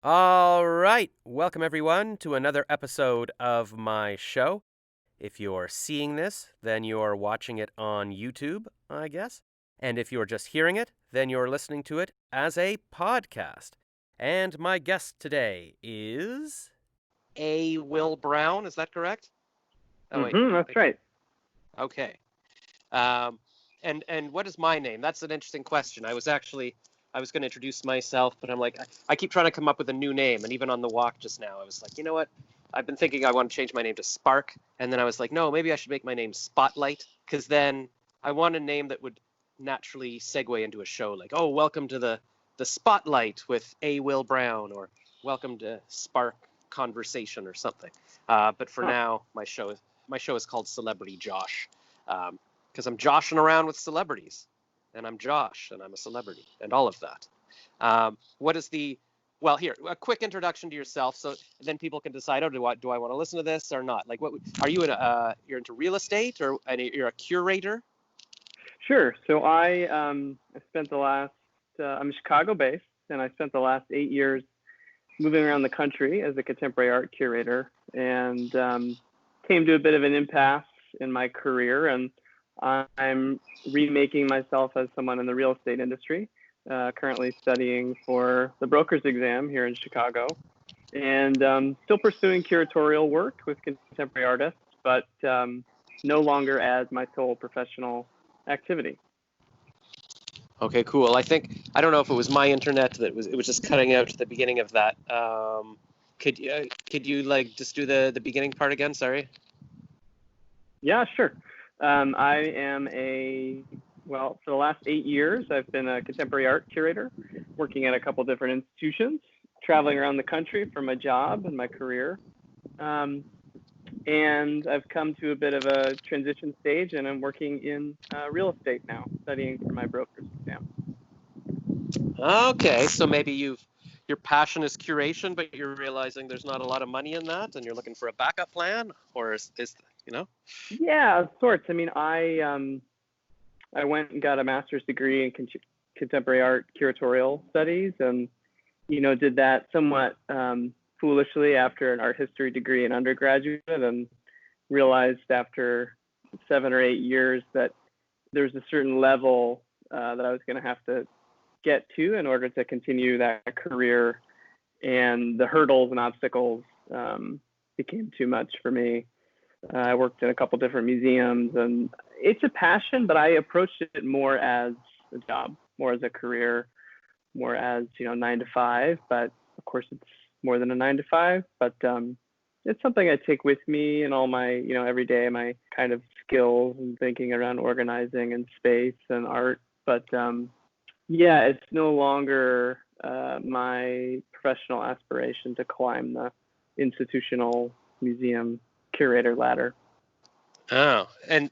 All right. Welcome, everyone, to another episode of my show. If you're seeing this, then you're watching it on YouTube, I guess. And if you're just hearing it, then you're listening to it as a podcast. And my guest today is A. Will Brown. Is that correct? Oh, wait. That's right. Okay. Um, and what is my name? That's an interesting question. I was going to introduce myself, but I'm like, I keep trying to come up with a new name. And even on the walk just now, I was like, you know what? I've been thinking I want to change my name to Spark. And then I was like, no, maybe I should make my name Spotlight, because then I want a name that would naturally segue into a show like, oh, welcome to the Spotlight with A. Will Brown, or welcome to Spark Conversation or something. But for now, my show is called Celebrity Josh. Because I'm joshing around with celebrities, and I'm Josh, and I'm a celebrity, and all of that. Well, here, a quick introduction to yourself, so then people can decide, oh, do I want to listen to this or not? Like, are you you're into real estate, or you're a curator? Sure. So I spent the last, I'm Chicago-based, and I spent the last 8 years moving around the country as a contemporary art curator, and came to a bit of an impasse in my career, and I'm remaking myself as someone in the real estate industry, currently studying for the broker's exam here in Chicago, and still pursuing curatorial work with contemporary artists, but no longer as my sole professional activity. Okay, cool. I don't know if it was my internet that it was just cutting out at the beginning of that. Could you like just do the beginning part again? Sorry. Yeah, sure. I am for the last 8 years, I've been a contemporary art curator, working at a couple different institutions, traveling around the country for my job and my career. And I've come to a bit of a transition stage, and I'm working in real estate now, studying for my broker's exam. Okay, so maybe your passion is curation, but you're realizing there's not a lot of money in that, and you're looking for a backup plan, or is you know? Yeah, of sorts. I mean, I went and got a master's degree in contemporary art curatorial studies, and did that somewhat foolishly after an art history degree in undergraduate, and realized after 7 or 8 years that there's a certain level that I was going to have to get to in order to continue that career, and the hurdles and obstacles became too much for me. I worked in a couple different museums, and it's a passion, but I approached it more as a job, more as a career, more as 9 to 5. But of course, it's more than a 9 to 5. But it's something I take with me in all my every day, my kind of skills and thinking around organizing and space and art. But yeah, it's no longer my professional aspiration to climb the institutional museum curator ladder. Oh, and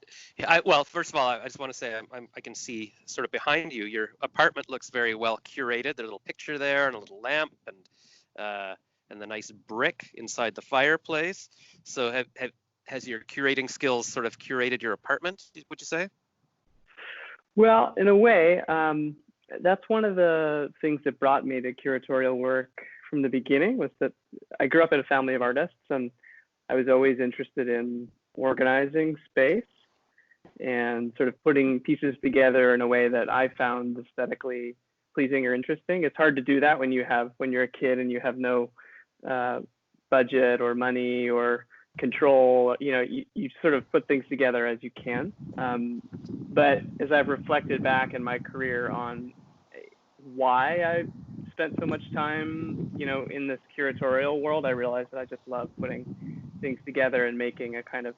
well, first of all, I just want to say I can see sort of behind you. Your apartment looks very well curated. There's a little picture there, and a little lamp, and the nice brick inside the fireplace. So, has your curating skills sort of curated your apartment, would you say? Well, in a way, that's one of the things that brought me to curatorial work from the beginning, was that I grew up in a family of artists, and I was always interested in organizing space and sort of putting pieces together in a way that I found aesthetically pleasing or interesting. It's hard to do that when you're a kid and you have no budget or money or control. You sort of put things together as you can. But as I've reflected back in my career on why I spent so much time, in this curatorial world, I realized that I just love putting things together and making a kind of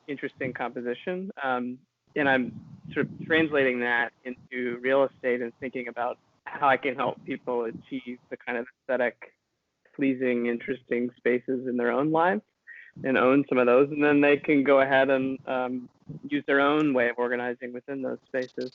interesting composition. And I'm sort of translating that into real estate and thinking about how I can help people achieve the kind of aesthetic, pleasing, interesting spaces in their own lives and own some of those. And then they can go ahead and use their own way of organizing within those spaces.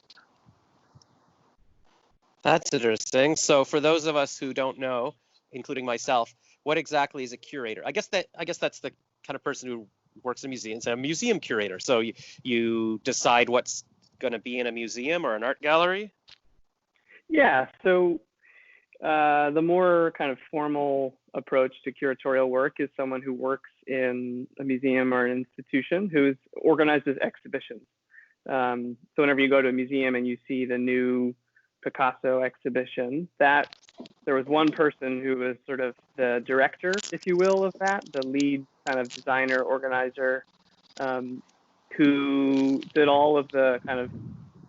That's interesting. So for those of us who don't know, including myself, what exactly is a curator? I guess that's the kind of person who works in museums, a museum curator. So you decide what's going to be in a museum or an art gallery? Yeah. So the more kind of formal approach to curatorial work is someone who works in a museum or an institution who's organizes exhibitions. So whenever you go to a museum and you see the new Picasso exhibition, that there was one person who was sort of the director, if you will, of that, the lead kind of designer, organizer, who did all of the kind of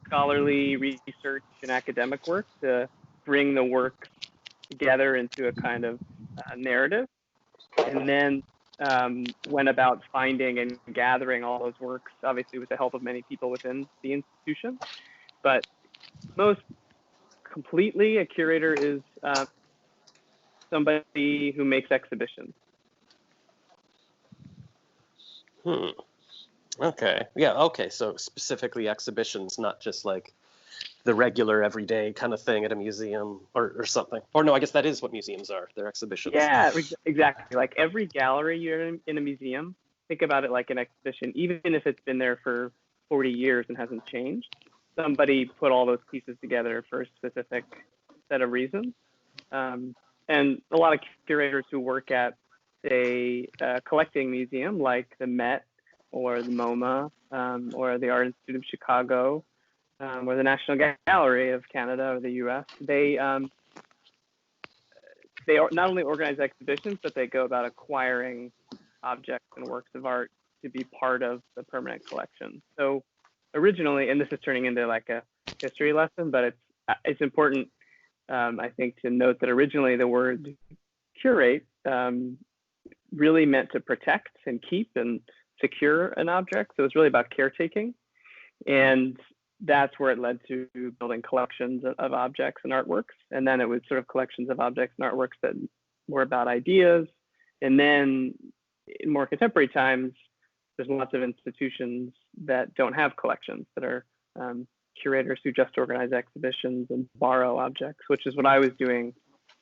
scholarly research and academic work to bring the work together into a kind of narrative, and then went about finding and gathering all those works, obviously with the help of many people within the institution. But most completely, a curator is somebody who makes exhibitions. Okay. Yeah. Okay. So specifically exhibitions, not just like the regular everyday kind of thing at a museum or something. Or no, I guess that is what museums are. They're exhibitions. Yeah, exactly. Like every gallery you're in a museum, think about it like an exhibition, even if it's been there for 40 years and hasn't changed. Somebody put all those pieces together for a specific set of reasons. And a lot of curators who work at, say, a collecting museum like the Met or the MoMA or the Art Institute of Chicago or the National Gallery of Canada or the US, they not only organize exhibitions, but they go about acquiring objects and works of art to be part of the permanent collection. So originally, and this is turning into like a history lesson, but it's important, I think, to note that originally the word curate really meant to protect and keep and secure an object. So it's really about caretaking. And that's where it led to building collections of objects and artworks. And then it was sort of collections of objects and artworks that were about ideas. And then in more contemporary times, there's lots of institutions that don't have collections, that are curators who just organize exhibitions and borrow objects, which is what I was doing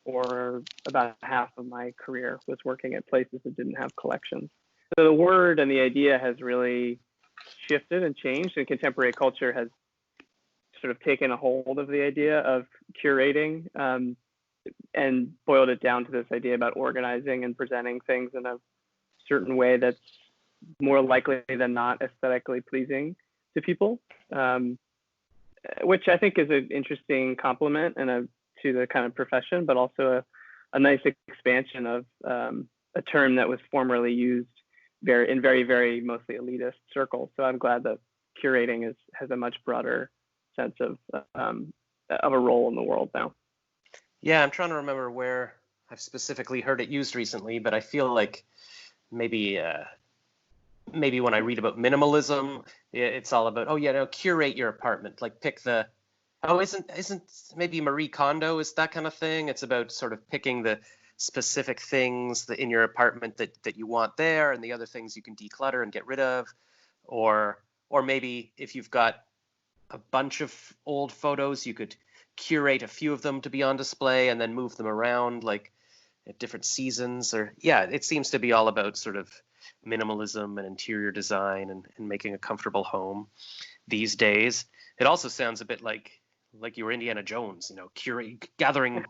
for about half of my career, was working at places that didn't have collections. So the word and the idea has really shifted and changed, and contemporary culture has sort of taken a hold of the idea of curating and boiled it down to this idea about organizing and presenting things in a certain way that's more likely than not aesthetically pleasing to people, which I think is an interesting complement and to the kind of profession, but also a nice expansion of a term that was formerly used in very, very mostly elitist circles. So I'm glad that curating has a much broader sense of a role in the world now. Yeah, I'm trying to remember where I've specifically heard it used recently, but I feel like maybe when I read about minimalism, it's all about, curate your apartment. Like pick isn't maybe Marie Kondo is that kind of thing? It's about sort of picking the specific things in your apartment that you want there, and the other things you can declutter and get rid of, or maybe if you've got a bunch of old photos, you could curate a few of them to be on display and then move them around like at different seasons. Or it seems to be all about sort of minimalism and interior design and making a comfortable home these days. It also sounds a bit like you were Indiana Jones, gathering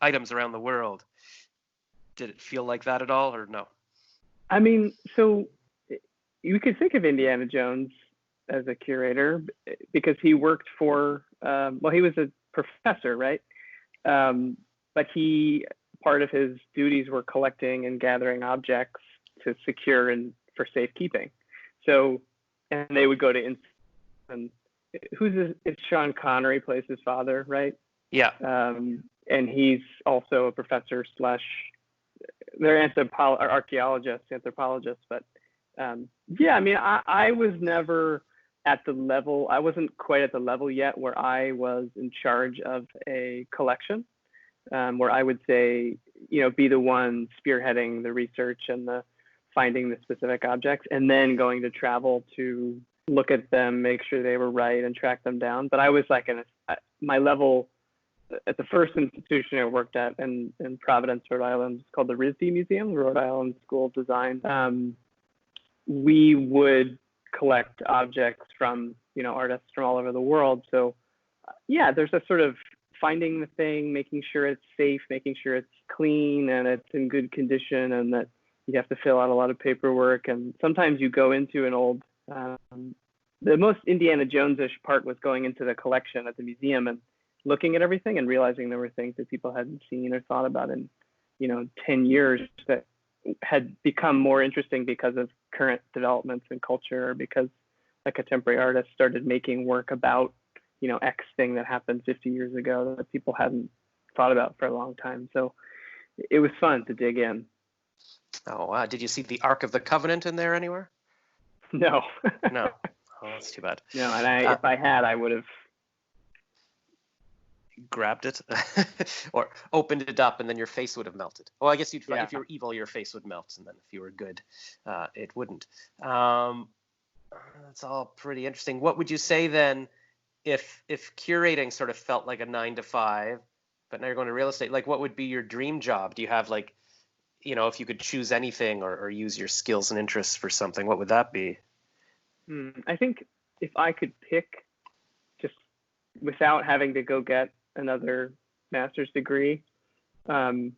items around the world. Did it feel like that at all, or no? I mean, so you could think of Indiana Jones as a curator because he worked for, he was a professor, right? But part of his duties were collecting and gathering objects to secure and for safekeeping. So, and they would go to, it's Sean Connery plays his father, right? Yeah. And he's also a professor / they're archaeologists, anthropologists, but I was never at the level, I wasn't quite at the level yet where I was in charge of a collection, where I would say, be the one spearheading the research and finding the specific objects, and then going to travel to look at them, make sure they were right, and track them down. But I was like my level at the first institution I worked at in Providence, Rhode Island. It's called the RISD Museum, the Rhode Island School of Design. We would collect objects from, artists from all over the world. So there's a sort of finding the thing, making sure it's safe, making sure it's clean and it's in good condition, and that you have to fill out a lot of paperwork. And sometimes you go into an old, the most Indiana Jones-ish part was going into the collection at the museum and looking at everything and realizing there were things that people hadn't seen or thought about in, 10 years that had become more interesting because of current developments in culture, or because a contemporary artist started making work about, X thing that happened 50 years ago that people hadn't thought about for a long time. So it was fun to dig in. Oh, wow. Did you see the Ark of the Covenant in there anywhere? No. No. Oh, that's too bad. No, and if I had, I would have grabbed it or opened it up, and then your face would have melted. Well, I guess if you were evil, your face would melt, and then if you were good, it wouldn't. That's all pretty interesting. What would you say then if curating sort of felt like a 9 to 5, but now you're going to real estate? Like, what would be your dream job? Do you have like, if you could choose anything or use your skills and interests for something, what would that be? I think if I could pick, just without having to go get another master's degree, and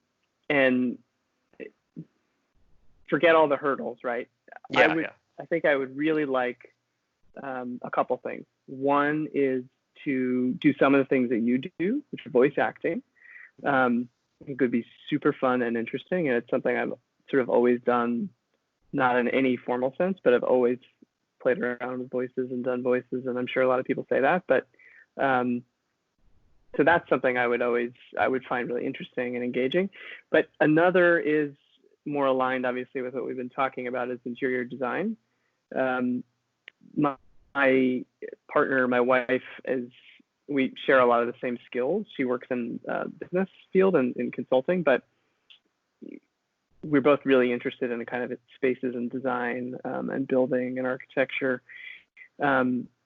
forget all the hurdles, right? I think I would really like a couple things. One is to do some of the things that you do, which is voice acting. It could be super fun and interesting, and it's something I've sort of always done, not in any formal sense, but I've always played around with voices and done voices, and I'm sure a lot of people say that, but so that's something I would find really interesting and engaging. But another is more aligned, obviously, with what we've been talking about, is interior design. My partner, my wife, we share a lot of the same skills. She works in business field and in consulting, but we're both really interested in kind of spaces and design and building and architecture.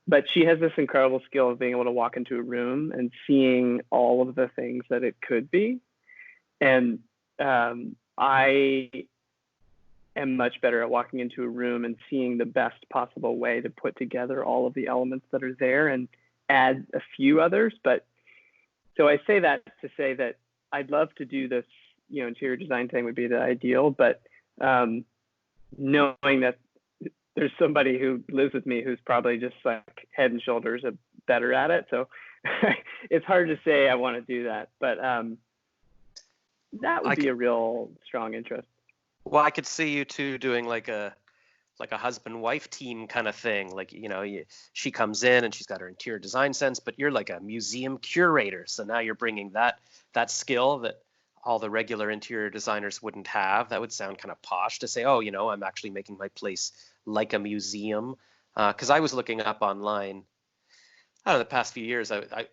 But she has this incredible skill of being able to walk into a room and seeing all of the things that it could be. And I am much better at walking into a room and seeing the best possible way to put together all of the elements that are there and add a few others. But so I say that to say that I'd love to do this, interior design thing would be the ideal, but knowing that there's somebody who lives with me who's probably just like head and shoulders better at it. So it's hard to say I want to do that, but that would be a real strong interest. Well, I could see you two doing like a husband-wife team kind of thing. Like, she comes in and she's got her interior design sense, but you're like a museum curator. So now you're bringing that skill that all the regular interior designers wouldn't have. That would sound kind of posh to say, oh, I'm actually making my place like a museum. Because I was looking up online, I don't know, the past few years, I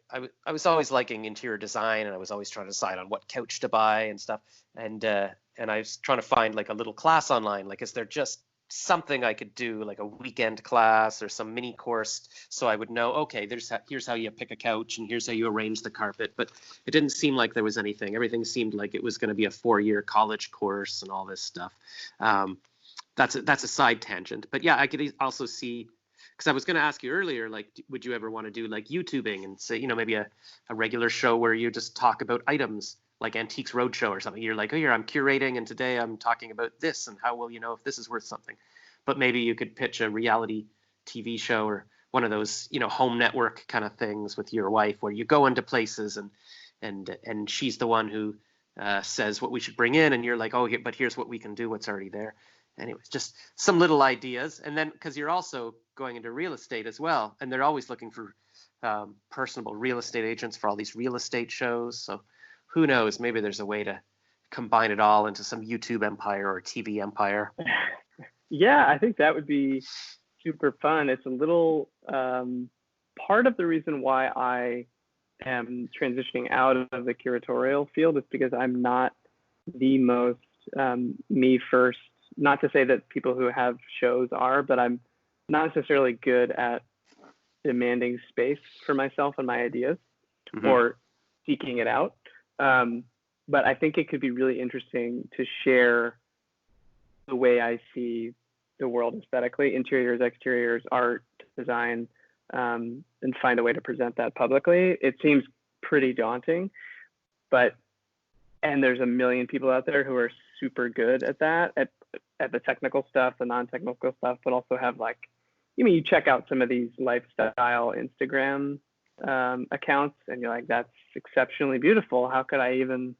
was always liking interior design, and I was always trying to decide on what couch to buy and stuff. And I was trying to find like a little class online. Like, is there just something I could do, like a weekend class or some mini course, so I would know, okay, here's how you pick a couch and here's how you arrange the carpet. But it didn't seem like there was anything. Everything seemed like it was going to be a 4-year college course and all this stuff. That's a side tangent. But yeah, I could also see, because I was going to ask you earlier, like, would you ever want to do like YouTubing and say, maybe a regular show where you just talk about items, like Antiques Roadshow or something. You're like, oh, here I'm curating, and today I'm talking about this, and how will you know if this is worth something? But maybe you could pitch a reality TV show or one of those, home network kind of things with your wife, where you go into places and she's the one who says what we should bring in, and you're like, oh, but here's what we can do, what's already there. Anyways, just some little ideas. And then, because you're also going into real estate as well, and they're always looking for personable real estate agents for all these real estate shows. So who knows, maybe there's a way to combine it all into some YouTube empire or TV empire. Yeah, I think that would be super fun. It's a little part of the reason why I am transitioning out of the curatorial field is because I'm not the most me first. Not to say that people who have shows are, but I'm not necessarily good at demanding space for myself and my ideas, or seeking it out. But I think it could be really interesting to share the way I see the world aesthetically, interiors, exteriors, art, design, and find a way to present that publicly. It seems pretty daunting. And there's a million people out there who are super good at that, at the technical stuff, the non-technical stuff, but also have like, you check out some of these lifestyle Instagram accounts and you're like, that's exceptionally beautiful. How could I even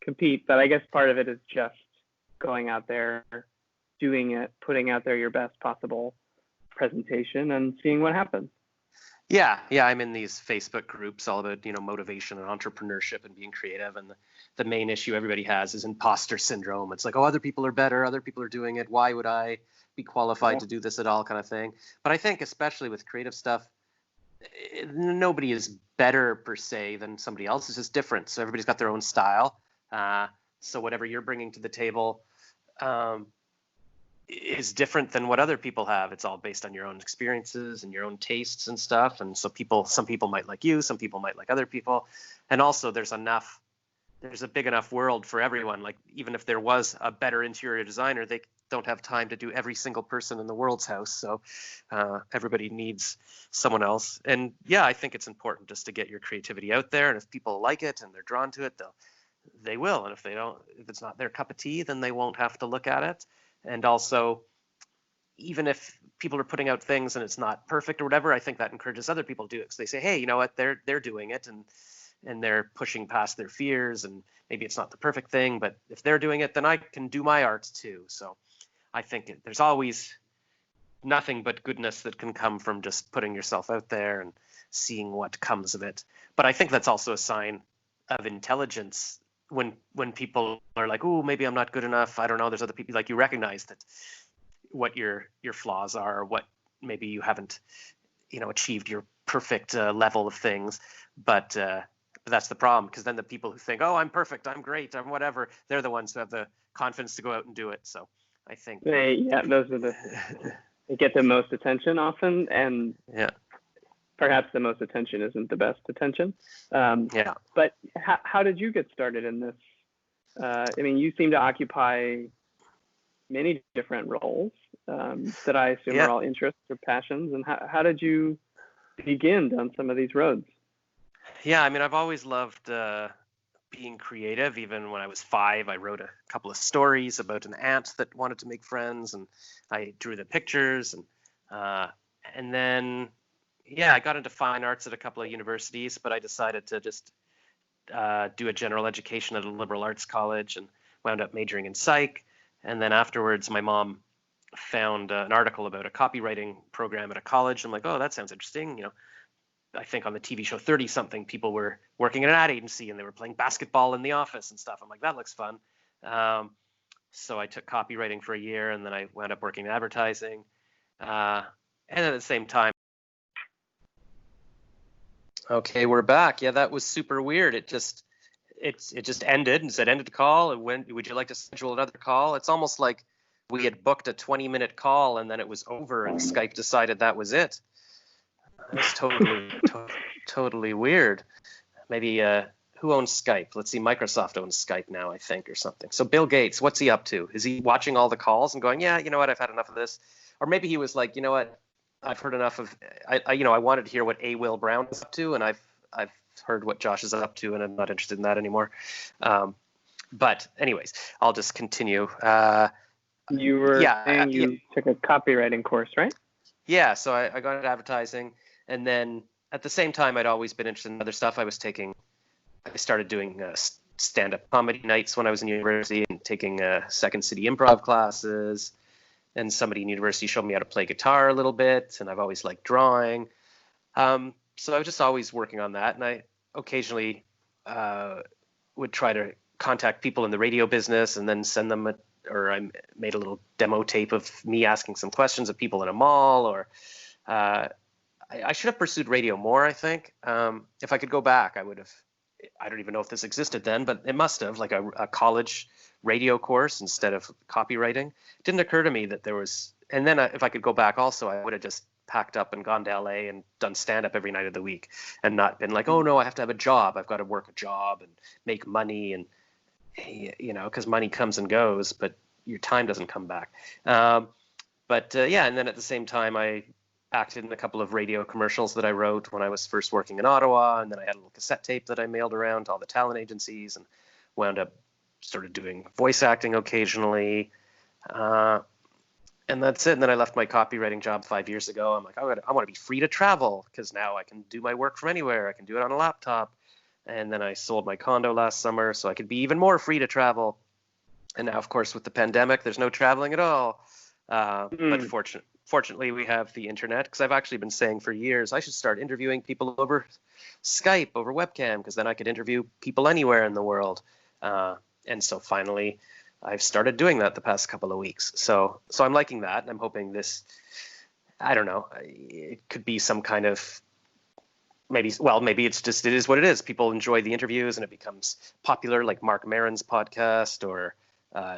compete? But I guess part of it is just going out there, doing it, putting out there your best possible presentation and seeing what happens. Yeah, I'm in these Facebook groups all about, motivation and entrepreneurship and being creative. And the main issue everybody has is imposter syndrome. It's like, oh, other people are better, other people are doing it. Why would I be qualified to do this at all, kind of thing. But I think especially with creative stuff, nobody is better per se than somebody else. It's just different. So everybody's got their own style. So whatever you're bringing to the table is different than what other people have. It's all based on your own experiences and your own tastes and stuff. And so some people might like you, some people might like other people. And also there's a big enough world for everyone. Like even if there was a better interior designer, they don't have time to do every single person in the world's house. So everybody needs someone else. And yeah, I think it's important just to get your creativity out there. And if people like it and they're drawn to it, they will. And if it's not their cup of tea, then they won't have to look at it. And also, even if people are putting out things and it's not perfect or whatever, I think that encourages other people to do it. So they say, hey, you know what, they're doing it and they're pushing past their fears, and maybe it's not the perfect thing, but if they're doing it, then I can do my art too. So I think there's always nothing but goodness that can come from just putting yourself out there and seeing what comes of it. But I think that's also a sign of intelligence when people are like, oh, maybe I'm not good enough. I don't know. There's other people, like you recognize that what your flaws are, or what maybe you haven't, achieved your perfect level of things. But that's the problem, because then the people who think, oh, I'm perfect, I'm great, I'm whatever, they're the ones who have the confidence to go out and do it. So I think those are they get the most attention often, and perhaps the most attention isn't the best attention. But how did you get started in this? You seem to occupy many different roles that I assume are all interests or passions. And how did you begin down some of these roads? Yeah, I've always loved being creative. Even when I was 5, I wrote a couple of stories about an ant that wanted to make friends, and I drew the pictures. And then I got into fine arts at a couple of universities, but I decided to just do a general education at a liberal arts college and wound up majoring in psych. And then afterwards, my mom found an article about a copywriting program at a college. I'm like, oh, that sounds interesting. I think on the TV show 30 something, people were working at an ad agency and they were playing basketball in the office and stuff. I'm like, that looks fun. So I took copywriting for a year, and then I wound up working in advertising. And at the same time, okay, we're back. Yeah, that was super weird. It just ended and said ended the call. And when would you like to schedule another call? It's almost like we had booked a 20-minute call and then it was over and Skype decided that was it. That's totally weird. Maybe who owns Skype? Let's see, Microsoft owns Skype now, I think, or something. So Bill Gates, what's he up to? Is he watching all the calls and going, yeah, you know what, I've had enough of this? Or maybe he was like, you know what, I've heard enough of, I wanted to hear what A. Will Brown is up to, and I've heard what Josh is up to, and I'm not interested in that anymore. But anyways, I'll just continue. You were saying you took a copywriting course, right? Yeah, so I got into advertising, and then at the same time, I'd always been interested in other stuff. I started doing stand-up comedy nights when I was in university, and taking Second City improv classes. And somebody in university showed me how to play guitar a little bit, and I've always liked drawing. So I was just always working on that, and I occasionally would try to contact people in the radio business and then send them I made a little demo tape of me asking some questions of people in a mall, or I should have pursued radio more, I think. If I could go back, I would have. I don't even know if this existed then, but it must have, like a college radio course instead of copywriting. It didn't occur to me that there was, and then if I could go back also, I would have just packed up and gone to LA and done stand-up every night of the week, and not been like, oh no, I have to have a job. I've got to work a job and make money, and because money comes and goes, but your time doesn't come back. And then at the same time, I acted in a couple of radio commercials that I wrote when I was first working in Ottawa, and then I had a little cassette tape that I mailed around to all the talent agencies, and wound up sort of doing voice acting occasionally. And that's it. And then I left my copywriting job 5 years ago. I'm like, I want to be free to travel because now I can do my work from anywhere. I can do it on a laptop. And then I sold my condo last summer so I could be even more free to travel. And now, of course, with the pandemic, there's no traveling at all. But fortunately, we have the internet, because I've actually been saying for years I should start interviewing people over Skype, over webcam, because then I could interview people anywhere in the world. And so finally, I've started doing that the past couple of weeks. So I'm liking that. And I'm hoping this, I don't know, it could be some kind of maybe it's just, it is what it is. People enjoy the interviews and it becomes popular, like Mark Maron's podcast, or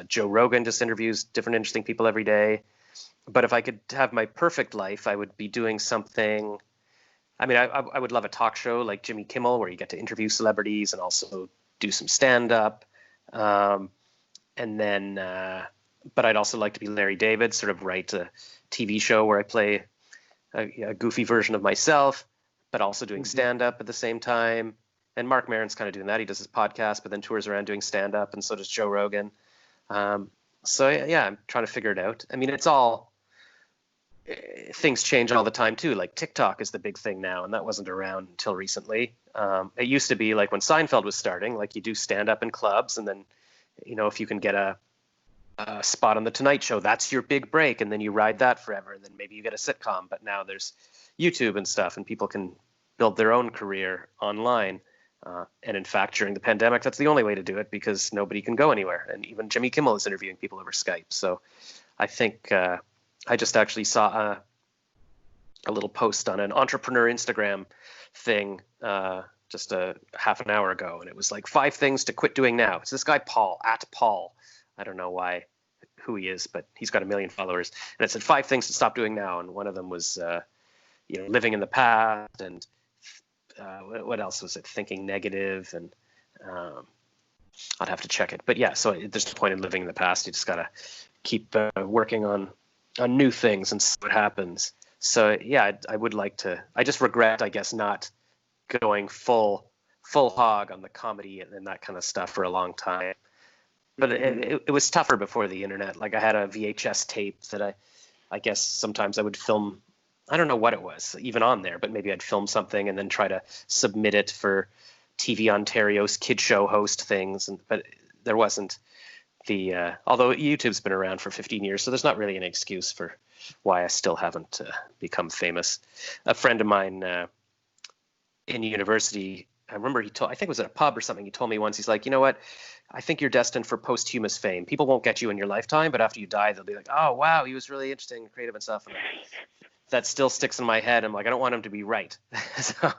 Joe Rogan just interviews different interesting people every day. But if I could have my perfect life, I would be doing something. I mean, I would love a talk show like Jimmy Kimmel, where you get to interview celebrities and also do some stand-up. And then, but I'd also like to be Larry David, sort of write a TV show where I play a goofy version of myself, but also doing stand-up at the same time. And Mark Maron's kind of doing that. He does his podcast, but then tours around doing stand-up, and so does Joe Rogan. So yeah, I'm trying to figure it out. I mean, it's all, things change all the time too. Like TikTok is the big thing now, and that wasn't around until recently. It used to be like when Seinfeld was starting, like you do stand-up in clubs, and then, you know, if you can get a spot on the Tonight Show, that's your big break, and then you ride that forever, and then maybe you get a sitcom. But now there's YouTube and stuff, and people can build their own career online. And in fact, during the pandemic, that's the only way to do it, because nobody can go anywhere. And even Jimmy Kimmel is interviewing people over Skype. So I think I just actually saw a little post on an entrepreneur Instagram thing just a half an hour ago, and it was like 5 things to quit doing now. It's this guy Paul, at Paul. I don't know who he is, but he's got 1 million followers. And it said 5 things to stop doing now, and one of them was living in the past, and what else was it? Thinking negative, and I'd have to check it. But yeah, so there's no point in living in the past. You just gotta keep working on new things and see what happens. So yeah, I would like to. I just regret, I guess, not going full hog on the comedy and that kind of stuff for a long time. But it was tougher before the internet. Like I had a VHS tape that I guess sometimes I would film. I don't know what it was even on there, but maybe I'd film something and then try to submit it for TV Ontario's kid show host things. But there wasn't although YouTube's been around for 15 years, so there's not really an excuse for why I still haven't become famous. A friend of mine in university, I remember I think it was at a pub or something, he told me once, he's like, you know what, I think you're destined for posthumous fame. People won't get you in your lifetime, but after you die, they'll be like, oh, wow, he was really interesting, creative and stuff. And that still sticks in my head. I'm like, I don't want him to be right. So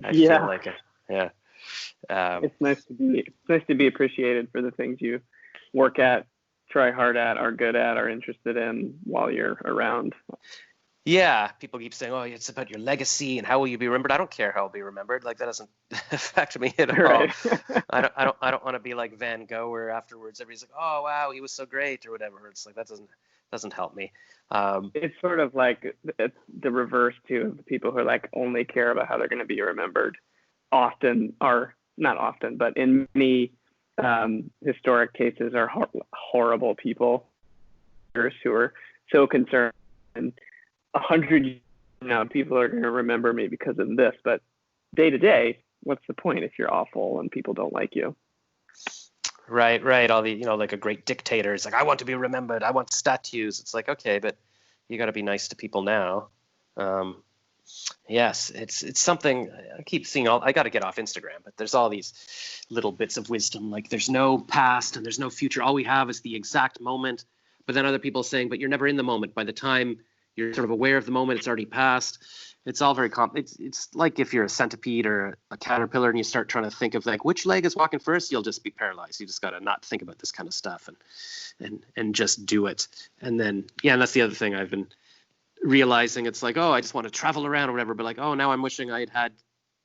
I feel like it. Yeah. It's nice to be appreciated for the things you work at, try hard at, are good at, are interested in while you're around. Yeah, people keep saying, oh, it's about your legacy and how will you be remembered. I don't care how I'll be remembered. Like, that doesn't affect me at all. Right. I don't want to be like Van Gogh, where afterwards everybody's like, oh wow, he was so great, or whatever. It's like, that doesn't help me. It's sort of like the reverse too, of the people who like only care about how they're going to be remembered. Often are not often, but in many historic cases are horrible people who are so concerned. And 100 years from now, people are going to remember me because of this. But day to day, what's the point if you're awful and people don't like you? Right. All the, like a great dictator is like, I want to be remembered. I want statues. It's like, okay, but you got to be nice to people now. Yes, it's something I keep seeing. I got to get off Instagram, but there's all these little bits of wisdom. Like, there's no past and there's no future. All we have is the exact moment. But then other people saying, but you're never in the moment. By the time you're sort of aware of the moment, it's already passed. It's all very it's like if you're a centipede or a caterpillar and you start trying to think of like which leg is walking first, you'll just be paralyzed. You just got to not think about this kind of stuff and just do it. And then, yeah, and that's the other thing I've been realizing. It's like, oh, I just want to travel around or whatever. But like, oh, now I'm wishing I had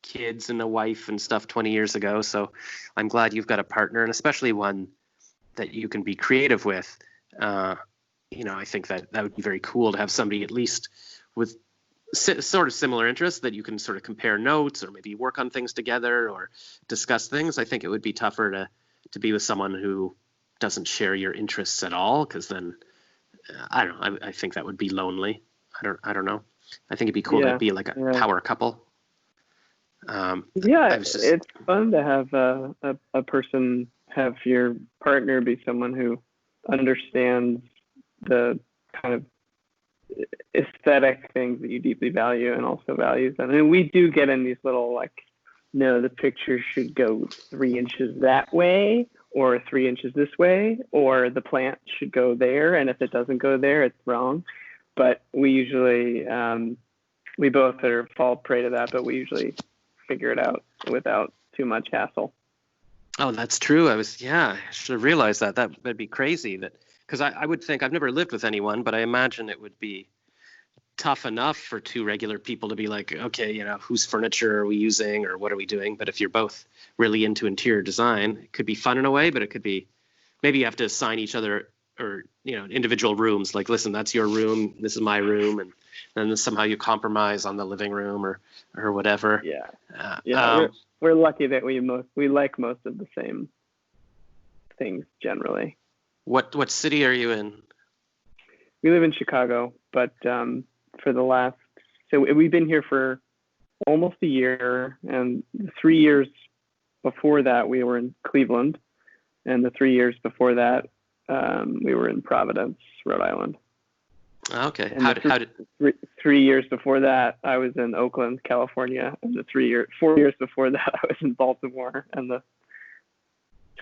kids and a wife and stuff 20 years ago. So I'm glad you've got a partner, and especially one that you can be creative with. I think that would be very cool to have somebody at least with sort of similar interests that you can sort of compare notes or maybe work on things together or discuss things. I think it would be tougher to be with someone who doesn't share your interests at all, because then I don't know. I think that would be lonely. I don't know. I think it'd be cool to be like a power couple. It's fun to have a person, have your partner be someone who understands the kind of aesthetic things that you deeply value and also values them. And we do get in these little like, no, the picture should go 3 inches that way or 3 inches this way, or the plant should go there. And if it doesn't go there, it's wrong. But we usually, we both fall prey to that, but we usually figure it out without too much hassle. Oh, that's true. I should have realized that. That'd be crazy. Because I would think, I've never lived with anyone, but I imagine it would be tough enough for 2 regular people to be like, okay, whose furniture are we using or what are we doing? But if you're both really into interior design, it could be fun in a way, but it could be, maybe you have to assign each other or, individual rooms. Like, listen, that's your room, this is my room. And then somehow you compromise on the living room or whatever. We're lucky that we like most of the same things generally. What city are you in? We live in Chicago, but we've been here for almost a year, and the 3 years before that we were in Cleveland, and the 3 years before that we were in Providence, Rhode Island. Okay. And how did 3 years before that I was in Oakland, California, and the 4 years before that I was in Baltimore, and the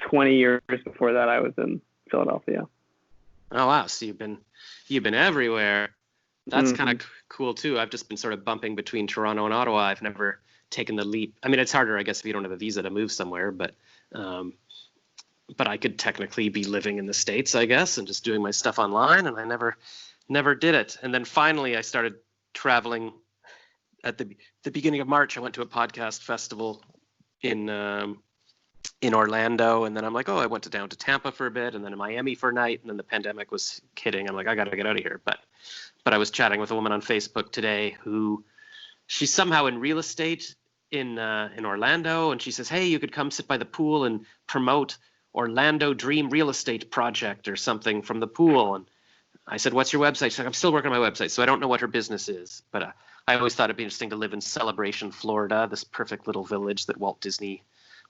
20 years before that I was in Philadelphia. Oh wow! So you've been everywhere. That's kind of cool too. I've just been sort of bumping between Toronto and Ottawa. I've never taken the leap. I mean, it's harder, I guess, if you don't have a visa to move somewhere. But I could technically be living in the States, I guess, and just doing my stuff online. And I never did it. And then finally, I started traveling at the beginning of March. I went to a podcast festival in Orlando, and then I'm like, I went down to Tampa for a bit, and then in Miami for a night, and then the pandemic was hitting. I'm like, I got to get out of here. But I was chatting with a woman on Facebook today who, she's somehow in real estate in Orlando, and she says, hey, you could come sit by the pool and promote Orlando Dream Real Estate Project or something from the pool. And I said, what's your website? She's like, I'm still working on my website, so I don't know what her business is. But I always thought it'd be interesting to live in Celebration, Florida, this perfect little village that Walt Disney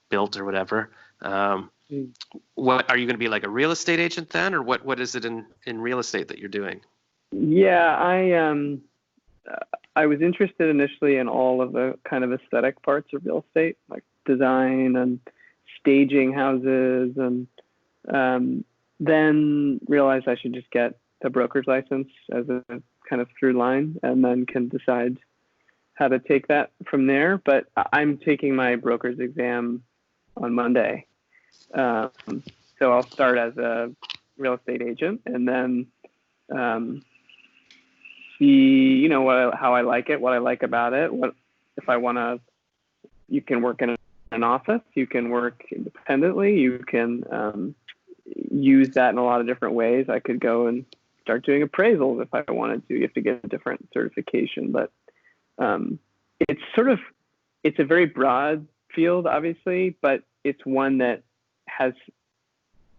built or whatever. What are you going to be, like a real estate agent then, or what is it in real estate that you're doing? Yeah, I was interested initially in all of the kind of aesthetic parts of real estate, like design and staging houses, and then realized I should just get the broker's license as a kind of through line, and then can decide how to take that from there. But I'm taking my broker's exam on Monday. So I'll start as a real estate agent, and then see, how I like it, what I like about it. What if I want to? You can work in an office. You can work independently. You can use that in a lot of different ways. I could go and start doing appraisals if I wanted to. You have to get a different certification, but it's a very broad field, obviously, but it's one that has,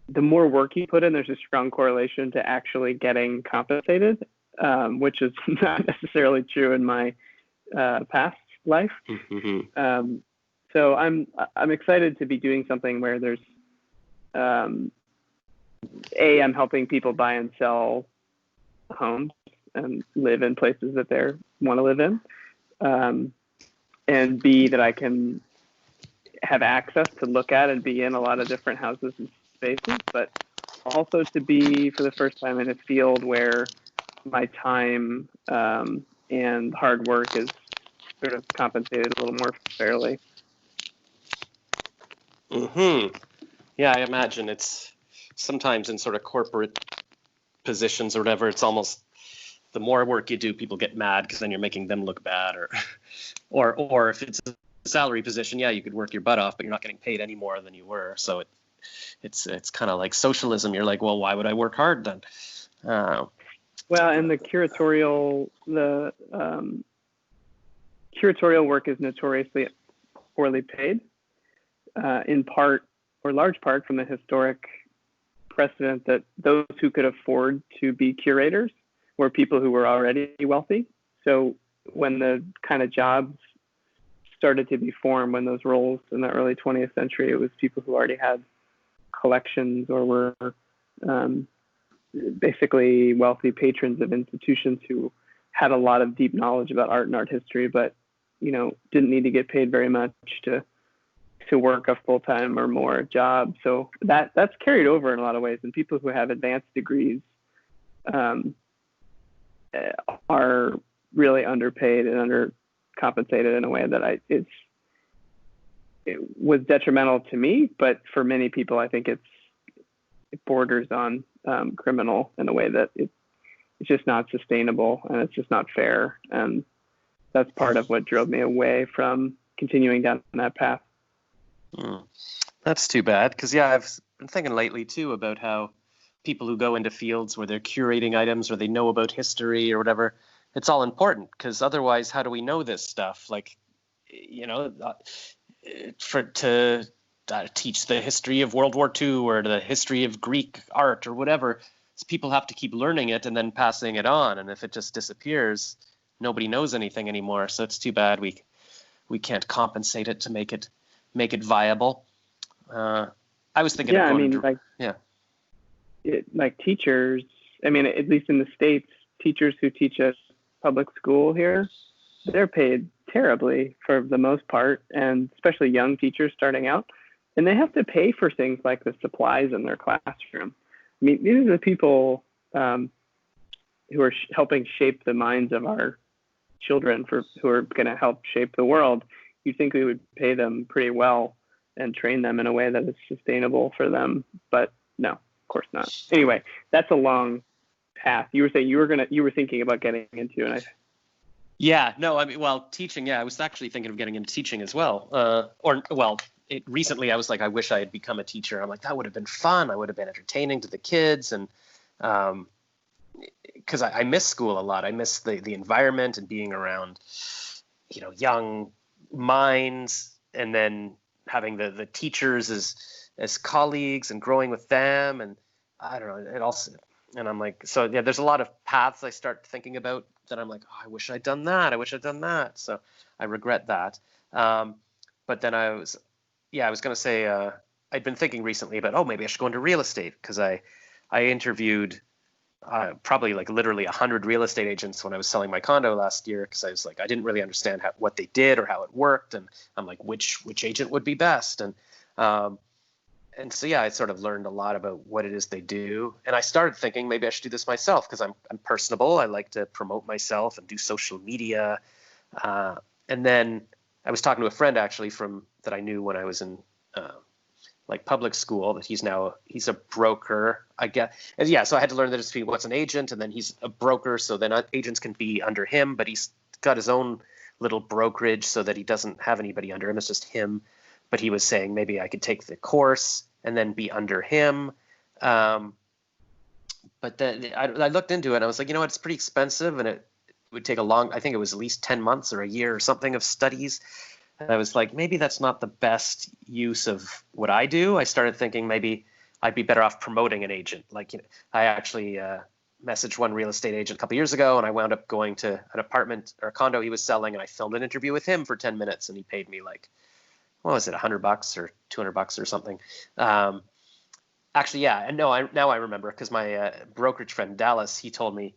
the more work you put in, there's a strong correlation to actually getting compensated, which is not necessarily true in my past life. Mm-hmm. So I'm excited to be doing something where there's I'm helping people buy and sell homes and live in places that they want to live in, and B, that I can have access to look at and be in a lot of different houses and spaces, but also to be for the first time in a field where my time and hard work is sort of compensated a little more fairly. Mm-hmm. Yeah, I imagine it's sometimes in sort of corporate positions or whatever, it's almost the more work you do, people get mad because then you're making them look bad, or if it's a salary position, yeah, you could work your butt off, but you're not getting paid any more than you were. So it's kind of like socialism. You're like, well, why would I work hard then? Well, and the curatorial, curatorial work is notoriously poorly paid, in part or large part from the historic precedent that those who could afford to be curators were people who were already wealthy. So when the kind of jobs started to be formed, when those roles in the early 20th century, it was people who already had collections or were basically wealthy patrons of institutions who had a lot of deep knowledge about art and art history, but didn't need to get paid very much to work a full-time or more job. So that's carried over in a lot of ways, and people who have advanced degrees are really underpaid and undercompensated in a way that it was detrimental to me, but for many people, I think it borders on criminal in a way that it's just not sustainable and it's just not fair. And that's part of what drove me away from continuing down that path. That's too bad, because I've been thinking lately too about how people who go into fields where they're curating items or they know about history or whatever, it's all important, because otherwise how do we know this stuff? Like, to teach the history of World War II or the history of Greek art or whatever, people have to keep learning it and then passing it on, and if it just disappears, nobody knows anything anymore. So it's too bad we can't compensate it to make it viable. I was thinking of going like teachers, at least in the States, teachers who teach at public school here, they're paid terribly for the most part, and especially young teachers starting out, and they have to pay for things like the supplies in their classroom. These are the people who are helping shape the minds of our children, who are going to help shape the world. You'd think we would pay them pretty well and train them in a way that is sustainable for them, but no, of course not. Anyway, that's a long path. You were saying you were thinking about getting into, and teaching. I was actually thinking of getting into teaching as well. Recently I was like, I wish I had become a teacher. I'm like, that would have been fun. I would have been entertaining to the kids, and because I miss school a lot. I miss the environment and being around, young minds, and then having the teachers as colleagues and growing with them. And I don't know, it also, and I'm like, so yeah, there's a lot of paths I start thinking about that I'm like, oh, I wish I'd done that. I wish I'd done that. So I regret that. But then I was going to say, I'd been thinking recently about, maybe I should go into real estate, because I interviewed probably like literally 100 real estate agents when I was selling my condo last year, because I was like, I didn't really understand what they did or how it worked, and I'm like, which agent would be best, and so I sort of learned a lot about what it is they do, and I started thinking maybe I should do this myself, because I'm personable. I like to promote myself and do social media, and then I was talking to a friend actually that I knew when I was in public school, that he's a broker, I guess. And so I had to learn the difference between what's an agent, and then he's a broker, so then agents can be under him, but he's got his own little brokerage so that he doesn't have anybody under him. It's just him. But he was saying maybe I could take the course and then be under him. But then I looked into it and I was like, it's pretty expensive, and it would take I think it was at least 10 months or a year or something of studies. And I was like, maybe that's not the best use of what I do. I started thinking maybe I'd be better off promoting an agent. I actually messaged one real estate agent a couple years ago, and I wound up going to an apartment or a condo he was selling, and I filmed an interview with him for 10 minutes, and he paid me what was it, $100 or $200 or something. And now I remember, because my brokerage friend Dallas, he told me,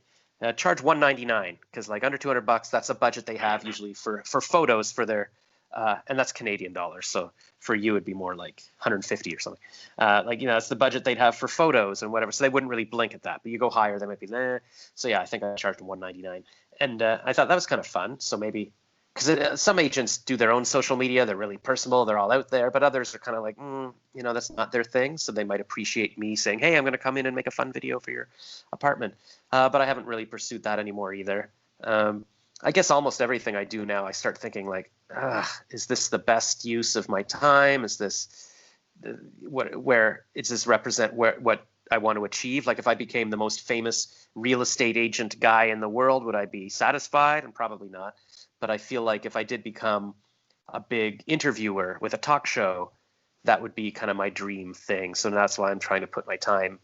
charge $199, because under $200, that's a budget they have usually for photos for their, and that's Canadian dollars. So for you, it'd be more like 150 or something. That's the budget they'd have for photos and whatever. So they wouldn't really blink at that, but you go higher, they might be, nah. So I think I charged them $199, and I thought that was kind of fun. So maybe, because some agents do their own social media, they're really personal, they're all out there, but others are kind of like, that's not their thing. So they might appreciate me saying, hey, I'm going to come in and make a fun video for your apartment. But I haven't really pursued that anymore either. I guess almost everything I do now, I start thinking is this the best use of my time? Is this where does this represent what I want to achieve? Like, if I became the most famous real estate agent guy in the world, would I be satisfied? And probably not. but I feel like if I did become a big interviewer with a talk show, that would be kind of my dream thing. So that's why I'm trying to put my time,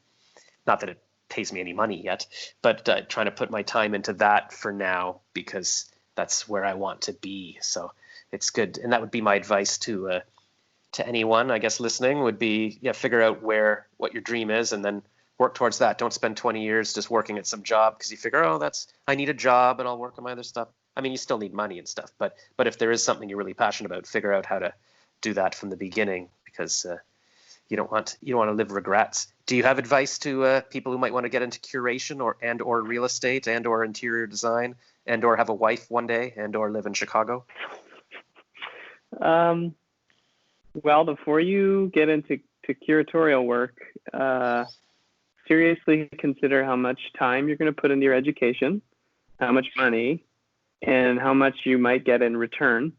not that it pays me any money yet, but trying to put my time into that for now, because that's where I want to be. So it's good. And that would be my advice to anyone, I guess, listening, would be, figure out what your dream is and then work towards that. Don't spend 20 years just working at some job because you figure, I need a job and I'll work on my other stuff. I mean, you still need money and stuff, but if there is something you're really passionate about, figure out how to do that from the beginning, because you don't want to live regrets. Do you have advice to people who might want to get into curation or real estate or interior design or have a wife one day or live in Chicago? Well, before you get into curatorial work, seriously consider how much time you're going to put into your education, how much money, and how much you might get in return.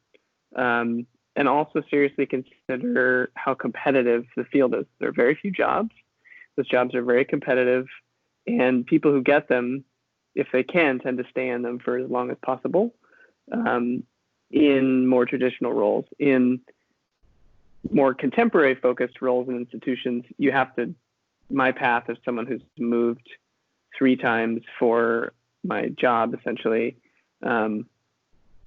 And also seriously consider how competitive the field is. There are very few jobs. Those jobs are very competitive, and people who get them, if they can, tend to stay in them for as long as possible. In more traditional roles, in more contemporary focused roles in institutions, my path as someone who's moved 3 times for my job, essentially,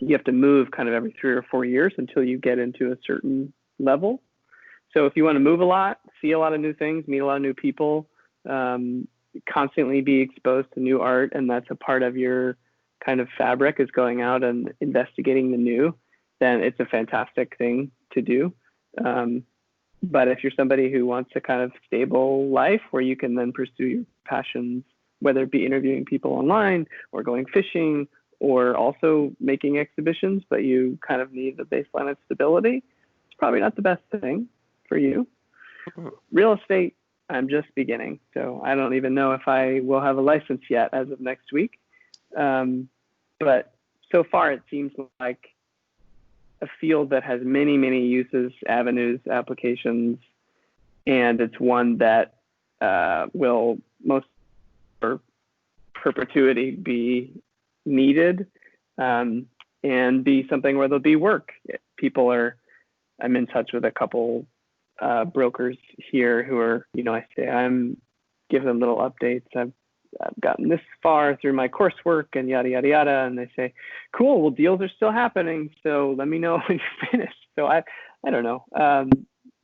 you have to move kind of every 3 or 4 years until you get into a certain level. So if you want to move a lot, see a lot of new things, meet a lot of new people, constantly be exposed to new art, and that's a part of your kind of fabric, is going out and investigating the new, then it's a fantastic thing to do. But if you're somebody who wants a kind of stable life where you can then pursue your passions, whether it be interviewing people online or going fishing or also making exhibitions, but you kind of need the baseline of stability, it's probably not the best thing for you. Real estate, I'm just beginning. So I don't even know if I will have a license yet as of next week. But so far it seems like a field that has many, many uses, avenues, applications, and it's one that will most for perpetuity be needed, and be something where there'll be work. I'm in touch with a couple brokers here who are, I'm give them little updates. I've gotten this far through my coursework and yada, yada, yada. And they say, cool, well, deals are still happening. So let me know when you're finished. So I don't know.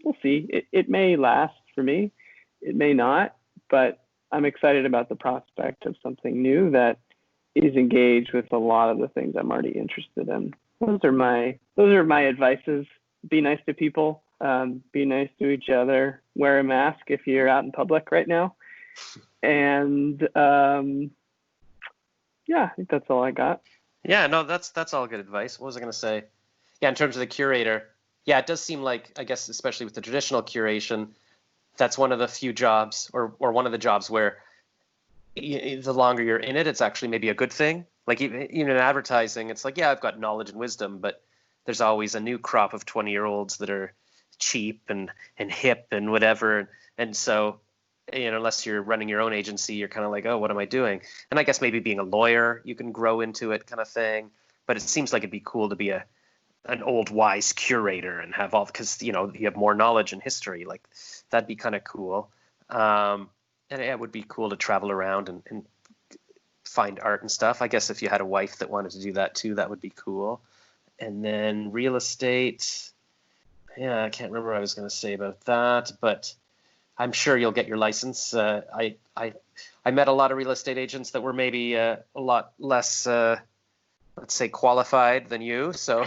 We'll see. It may last for me. It may not, but I'm excited about the prospect of something new that is engaged with a lot of the things I'm already interested in. Those are my advices. Be nice to people. Be nice to each other. Wear a mask if you're out in public right now. And I think that's all I got. Yeah, no, that's all good advice. What was I going to say? Yeah, in terms of the curator, yeah, it does seem like, I guess, especially with the traditional curation, that's one of the few jobs or one of the jobs where the longer you're in it, it's actually maybe a good thing. Like even in advertising, it's like, yeah, I've got knowledge and wisdom, but there's always a new crop of 20-year-olds that are cheap and hip and whatever. And so, unless you're running your own agency, you're kind of like, oh, what am I doing? And I guess maybe being a lawyer, you can grow into it kind of thing. But it seems like it'd be cool to be an old wise curator and have all, because, you have more knowledge and history. Like that'd be kind of cool. And it would be cool to travel around and find art and stuff. I guess if you had a wife that wanted to do that too, that would be cool. And then real estate. Yeah, I can't remember what I was going to say about that, but I'm sure you'll get your license. I met a lot of real estate agents that were maybe a lot less, let's say, qualified than you. So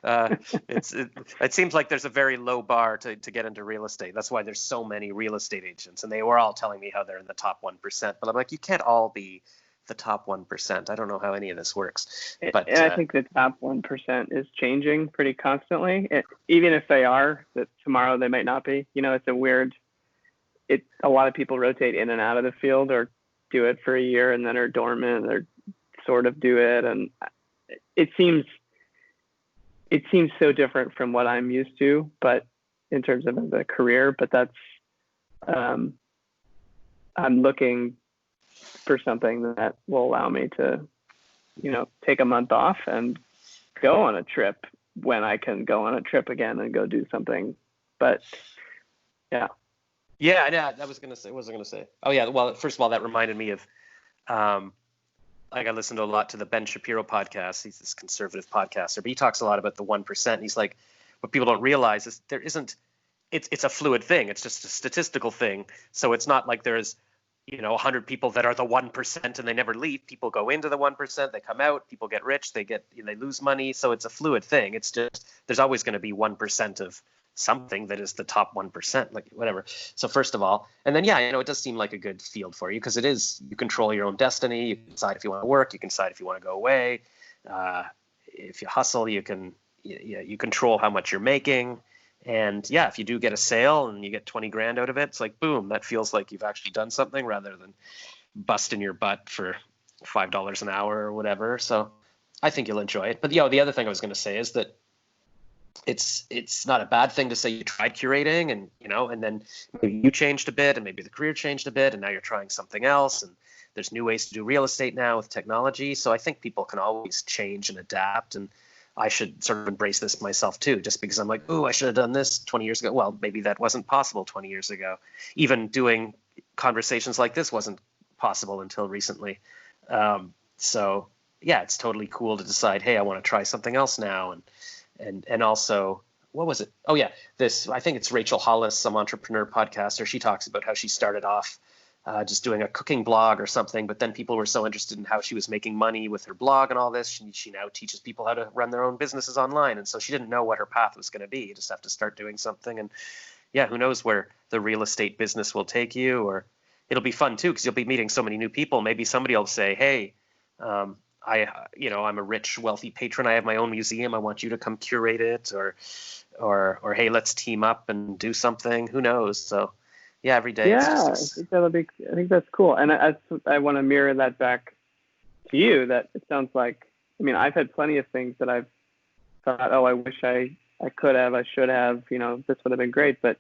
it seems like there's a very low bar to get into real estate. That's why there's so many real estate agents, and they were all telling me how they're in the top 1%. But I'm like, you can't all be the top 1%. I don't know how any of this works. But and I think the top 1% is changing pretty constantly. Even if they are, that tomorrow they might not be. It's a weird. A lot of people rotate in and out of the field, or do it for a year and then are dormant, or sort of do it, and it seems so different from what I'm used to, but in terms of the career. But that's I'm looking for something that will allow me to, take a month off and go on a trip when I can go on a trip again and go do something. But yeah. Yeah, I was gonna say. What was I gonna say? Oh yeah. Well, first of all, that reminded me of, like I listened to a lot to the Ben Shapiro podcast. He's this conservative podcaster, but he talks a lot about the 1%. He's like, what people don't realize is there isn't. It's a fluid thing. It's just a statistical thing. So it's not like there's 100 people that are the 1% and they never leave. People go into the 1%, they come out, people get rich, they lose money. So it's a fluid thing. It's just, there's always going to be 1% of something that is the top 1%, like whatever. So first of all, and then, yeah, it does seem like a good field for you because it is, you control your own destiny. You can decide if you want to work, you can decide if you want to go away. If you hustle, you control how much you're making. And yeah, if you do get a sale and you get 20 grand out of it, it's like, boom, that feels like you've actually done something rather than busting your butt for $5 an hour or whatever. So I think you'll enjoy it. But the other thing I was going to say is that it's not a bad thing to say you tried curating and then maybe you changed a bit and maybe the career changed a bit and now you're trying something else. And there's new ways to do real estate now with technology. So I think people can always change and adapt, and I should sort of embrace this myself too, just because I'm like, oh, I should have done this 20 years ago. Well, maybe that wasn't possible 20 years ago. Even doing conversations like this wasn't possible until recently. So yeah, it's totally cool to decide, hey, I want to try something else now. And also, what was it? Oh yeah, I think it's Rachel Hollis, some entrepreneur podcaster. She talks about how she started off just doing a cooking blog or something, but then people were so interested in how she was making money with her blog and all this. She now teaches people how to run their own businesses online. And so she didn't know what her path was going to be. You just have to start doing something. And yeah, who knows where the real estate business will take you, or it'll be fun too, because you'll be meeting so many new people. Maybe somebody will say, hey, I'm a rich, wealthy patron. I have my own museum. I want you to come curate it, or hey, let's team up and do something. Who knows? So yeah, every day. Yeah, I think that's cool. And I want to mirror that back to you. That it sounds like, I mean, I've had plenty of things that I've thought, oh, I wish I could have, I should have, this would have been great. But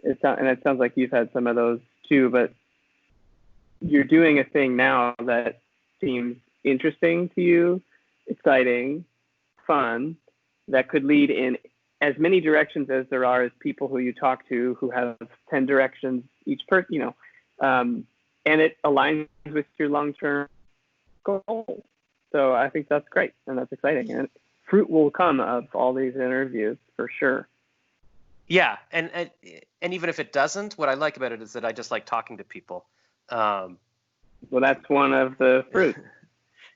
it sounds like you've had some of those too. But you're doing a thing now that seems interesting to you, exciting, fun, that could lead in as many directions as there are as people who you talk to who have 10 directions each person, and it aligns with your long-term goals. So I think that's great and that's exciting, and fruit will come of all these interviews for sure. Yeah, and even if it doesn't, what I like about it is that I just like talking to people. Well, that's one of the fruits.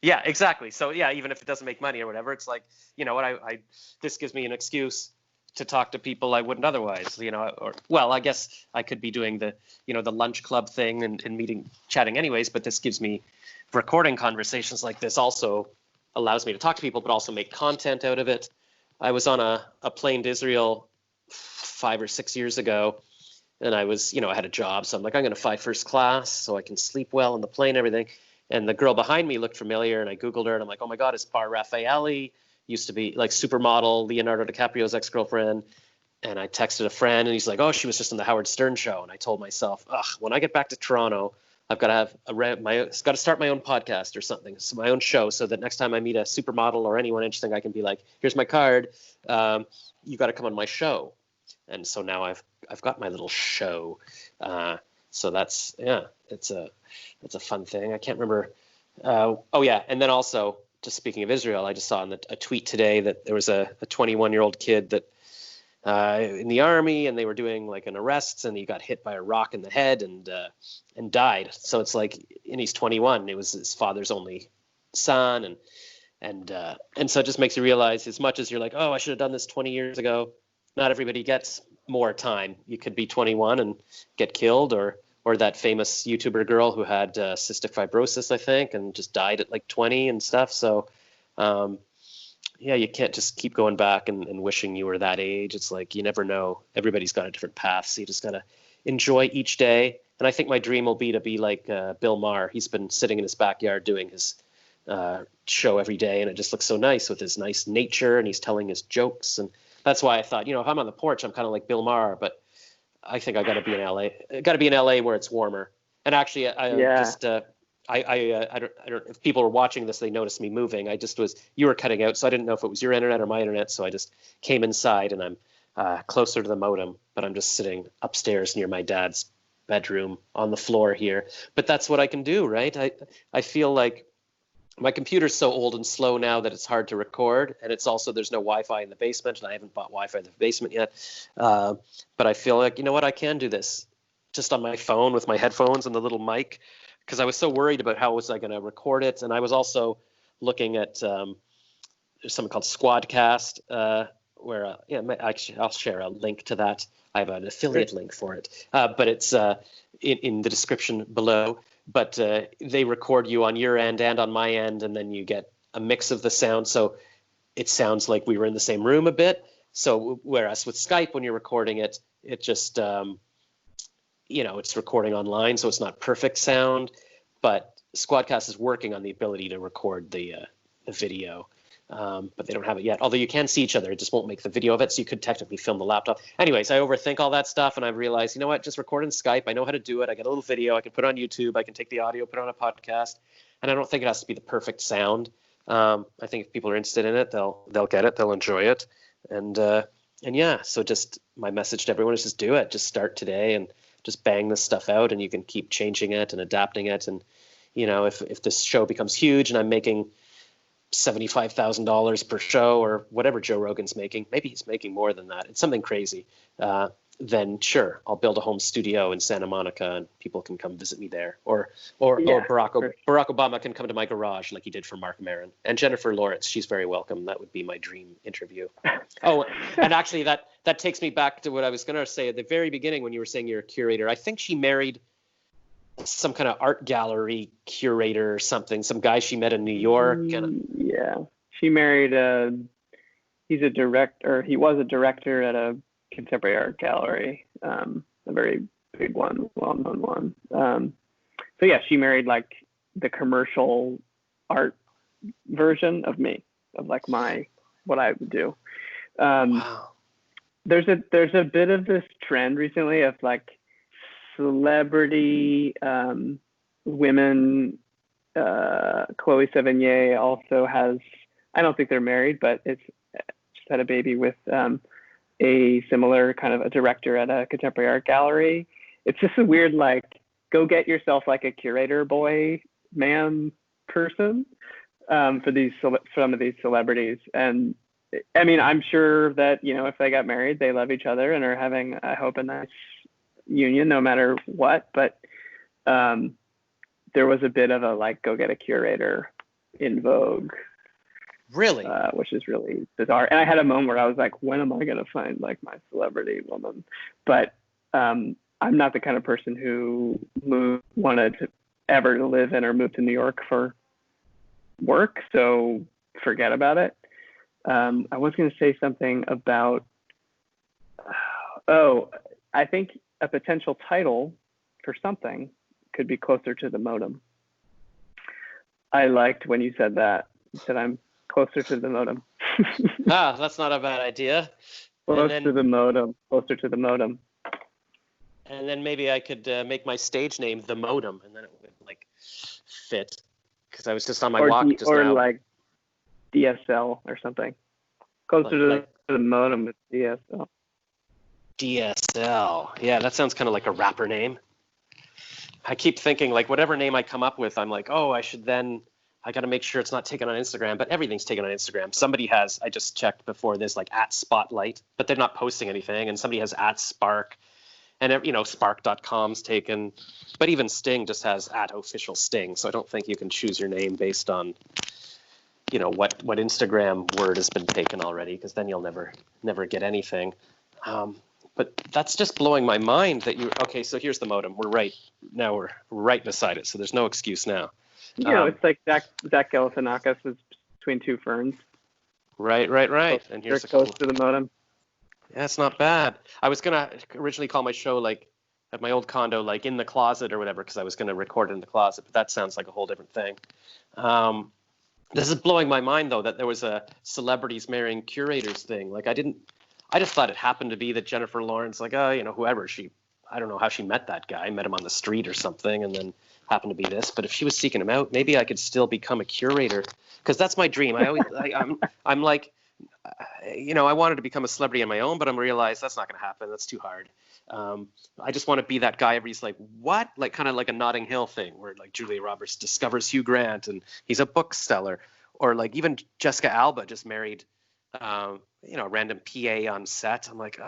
Yeah, exactly. So yeah, even if it doesn't make money or whatever, it's like, this gives me an excuse to talk to people I wouldn't otherwise, I guess I could be doing the lunch club thing and chatting anyways, but this gives me recording conversations like this also allows me to talk to people, but also make content out of it. I was on a plane to Israel 5 or 6 years ago, and I was, I had a job. So I'm like, I'm going to fly first class so I can sleep well on the plane and everything. And the girl behind me looked familiar, and I Googled her, and I'm like, oh my God, it's Bar Raffaele. Used to be like supermodel, Leonardo DiCaprio's ex-girlfriend. And I texted a friend, and he's like, oh, she was just on the Howard Stern show. And I told myself, when I get back to Toronto, I've got to have got to start my own podcast or something, so my own show, so that next time I meet a supermodel or anyone interesting, I can be like, here's my card. You got to come on my show. And so now I've got my little show. So that's, it's a fun thing. I can't remember. And then also, just speaking of Israel, I just saw a tweet today that there was a 21-year-old kid that in the army, and they were doing like an arrest, and he got hit by a rock in the head and died. So it's like, and he's 21. It was his father's only son, and so it just makes you realize, as much as you're like, oh, I should have done this 20 years ago, not everybody gets more time. You could be 21 and get killed, or that famous YouTuber girl who had cystic fibrosis, I think, and just died at like 20 and stuff. So, you can't just keep going back and wishing you were that age. It's like, you never know. Everybody's got a different path. So you just got to enjoy each day. And I think my dream will be to be like Bill Maher. He's been sitting in his backyard doing his show every day, and it just looks so nice with his nice nature, and he's telling his jokes. And that's why I thought, if I'm on the porch, I'm kind of like Bill Maher, but I think I got to be in LA. I got to be in LA where it's warmer. And actually, I just I don't, if people were watching this, they noticed me moving. You were cutting out, so I didn't know if it was your internet or my internet. So I just came inside, and I'm closer to the modem, but I'm just sitting upstairs near my dad's bedroom on the floor here. But that's what I can do, right? I feel like my computer's so old and slow now that it's hard to record, and it's also there's no Wi-Fi in the basement, and I haven't bought Wi-Fi in the basement yet. But I feel like, you know what, I can do this just on my phone with my headphones and the little mic, because I was so worried about how was I going to record it. And I was also looking at there's something called Squadcast, where actually I'll share a link to that. I have an affiliate link for it, but it's in the description below. But they record you on your end and on my end, and then you get a mix of the sound. So it sounds like we were in the same room a bit. So whereas with Skype, when you're recording it, it just it's recording online, so it's not perfect sound, but Squadcast is working on the ability to record the video, but they don't have it yet. Although you can see each other, it just won't make the video of it, so you could technically film the laptop. Anyways, I overthink all that stuff, and I realized, you know what, just record in Skype. I know how to do it. I got a little video. I can put it on YouTube. I can take the audio, put it on a podcast, and I don't think it has to be the perfect sound. I think if people are interested in it, they'll get it. They'll enjoy it, and yeah. So just my message to everyone is just do it. Just start today and just bang this stuff out, and you can keep changing it and adapting it. And if this show becomes huge and I'm making $75,000 per show or whatever Joe Rogan's making, maybe he's making more than that, it's something crazy, then sure, I'll build a home studio in Santa Monica and people can come visit me there, or Barack Obama can come to my garage like he did for Mark Maron, and Jennifer Lawrence, she's very welcome. That would be my dream interview. Oh, and actually that takes me back to what I was going to say at the very beginning when you were saying you're a curator. I think she married some kind of art gallery curator or something, some guy she met in New York. Yeah, she married he was a director at a contemporary art gallery, a very big one, well-known one. So yeah, she married like the commercial art version of me, of like what I would do. Wow. There's a bit of this trend recently of like celebrity women. Chloe Sevigny also has, I don't think they're married, but just had a baby with a similar kind of a director at a contemporary art gallery. It's just a weird, like, go get yourself like a curator boy, man person for some of these celebrities. And I mean, I'm sure that, if they got married, they love each other and are having, I hope, a nice union no matter what. But there was a bit of a like, go get a curator in vogue. Really? Which is really bizarre. And I had a moment where I was like, when am I going to find like my celebrity woman? But I'm not the kind of person who wanted to ever live in or move to New York for work. So forget about it. I was going to say something about, I think a potential title for something could be closer to the modem. I liked when you said that. You said I'm closer to the modem. That's not a bad idea. Closer to the modem. And then maybe I could make my stage name The Modem, and then it would like fit. Because I was just on my walk just now. Or like DSL or something. Closer to the modem with DSL. DSL. Yeah, that sounds kind of like a rapper name. I keep thinking like whatever name I come up with, I'm like, I got to make sure it's not taken on Instagram, but everything's taken on Instagram. Somebody has, I just checked before this, like @Spotlight, but they're not posting anything. And somebody has @Spark, and Spark.com's taken, but even Sting just has @official Sting. So I don't think you can choose your name based on, what Instagram word has been taken already, because then you'll never get anything. But that's just blowing my mind that okay, so here's the modem. We're right beside it. So there's no excuse now. It's like Zach Galifianakis is between two ferns. Right. And here's close to the modem. Yeah, it's not bad. I was gonna originally call my show like at my old condo, like in the closet or whatever, because I was gonna record in the closet. But that sounds like a whole different thing. This is blowing my mind though that there was a celebrities marrying curators thing. Like I just thought it happened to be that Jennifer Lawrence, like whoever I don't know how she met that guy, met him on the street or something, and then happen to be this, but if she was seeking him out, maybe I could still become a curator, because that's my dream. I'm like, I wanted to become a celebrity on my own, but I'm realized that's not going to happen. That's too hard. I just want to be that guy. Everybody's like, what? Like kind of like a Notting Hill thing where like Julia Roberts discovers Hugh Grant and he's a bookseller, or like even Jessica Alba just married, a random PA on set. I'm like,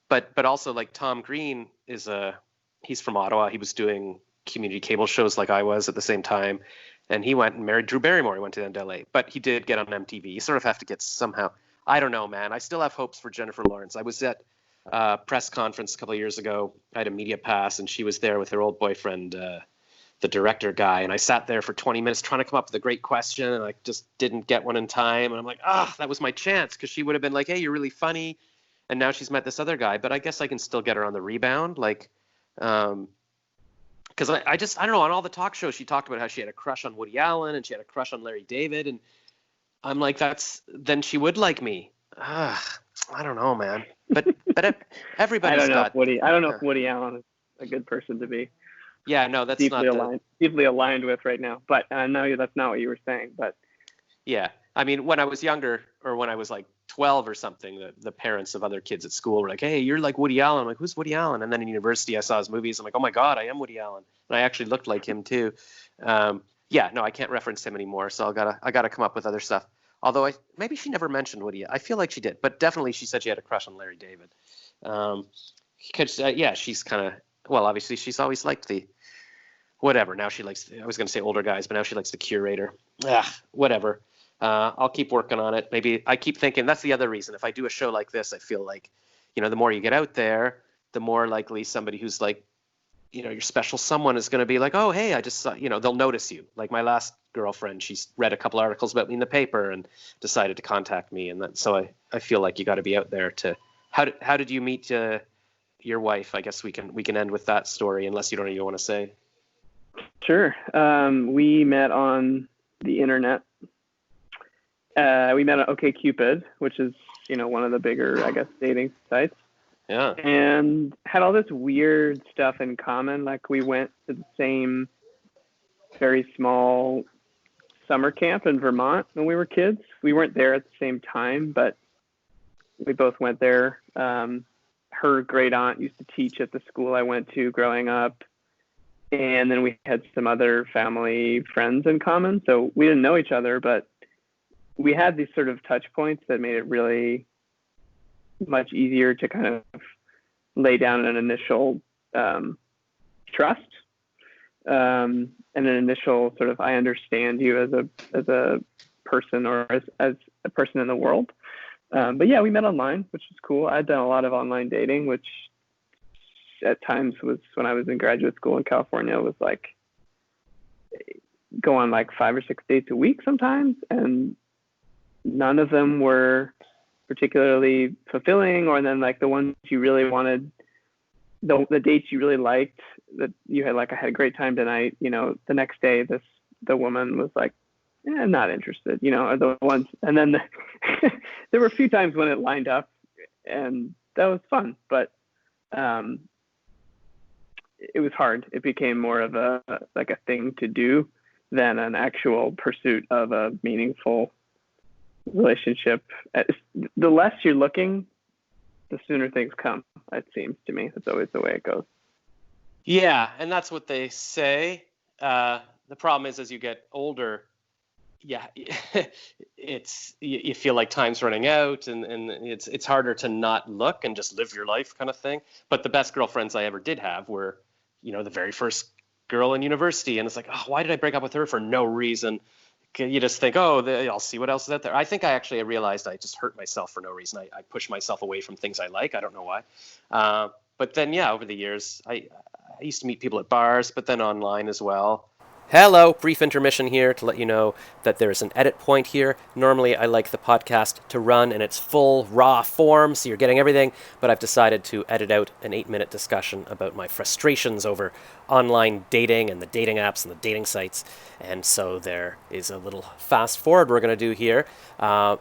but also like Tom Green he's from Ottawa. He was doing community cable shows like I was at the same time. And he went and married Drew Barrymore. He went to the end of LA, but he did get on MTV. You sort of have to get somehow. I don't know, man. I still have hopes for Jennifer Lawrence. I was at a press conference a couple of years ago. I had a media pass, and she was there with her old boyfriend, the director guy. And I sat there for 20 minutes trying to come up with a great question, and I just didn't get one in time. And I'm like, that was my chance, because she would have been like, hey, you're really funny. And now she's met this other guy, but I guess I can still get her on the rebound. Like, because I don't know, on all the talk shows, she talked about how she had a crush on Woody Allen and she had a crush on Larry David. And I'm like, then she would like me. I don't know, man. But everybody's got. I don't know if Woody Allen is a good person to be. Yeah, no, that's deeply aligned with right now. But I know that's not what you were saying. But yeah, I mean, when I was younger, or when I was like 12 or something, the parents of other kids at school were like, hey, you're like Woody Allen. I'm like, who's Woody Allen? And then in university, I saw his movies. I'm like, oh my God, I am Woody Allen. And I actually looked like him too. Yeah, no, I can't reference him anymore. So I gotta come up with other stuff. Although maybe she never mentioned Woody. I feel like she did, but definitely she said she had a crush on Larry David. Because she's kind of, well, obviously she's always liked the, whatever. Now she likes, I was going to say older guys, but now she likes the Curator. Whatever. I'll keep working on it. Maybe I keep thinking that's the other reason. If I do a show like this, I feel like, the more you get out there, the more likely somebody who's like, your special someone is going to be like, oh, hey, I just saw, they'll notice you. Like my last girlfriend, she's read a couple articles about me in the paper and decided to contact me. And so I feel like you got to be out there to, how did you meet your wife? I guess we can end with that story, unless you don't even want to say. Sure. We met on the internet. We met on OkCupid, which is, one of the bigger, I guess, dating sites. Yeah. And had all this weird stuff in common. Like we went to the same very small summer camp in Vermont when we were kids. We weren't there at the same time, but we both went there. Her great aunt used to teach at the school I went to growing up. And then we had some other family friends in common. So we didn't know each other, but we had these sort of touch points that made it really much easier to kind of lay down an initial trust and an initial sort of I understand you as a person or as a person in the world. But yeah, we met online, which was cool. I'd done a lot of online dating, which at times was when I was in graduate school in California was like go on like 5 or 6 dates a week sometimes, and none of them were particularly fulfilling. Or then like the ones you really wanted, the dates you really liked, that you had like I had a great time tonight, the next day the woman was like, I'm not interested, or the ones, and then there were a few times when it lined up and that was fun, but it was hard. It became more of a thing to do than an actual pursuit of a meaningful relationship. The less you're looking, the sooner things come, it seems to me. That's always the way it goes. Yeah, and that's what they say. The problem is as you get older, you feel like time's running out, and it's harder to not look and just live your life kind of thing. But the best girlfriends I ever did have were, the very first girl in university, and it's like, oh, why did I break up with her for no reason? You just think, I'll see what else is out there. I think I realized I just hurt myself for no reason. I push myself away from things I like. I don't know why. But then, over the years, I used to meet people at bars, but then online as well. Hello, brief intermission here to let you know that there is an edit point here. Normally, I like the podcast to run in its full, raw form, so you're getting everything, but I've decided to edit out an 8-minute discussion about my frustrations over online dating and the dating apps and the dating sites, and so there is a little fast forward we're going to do here. And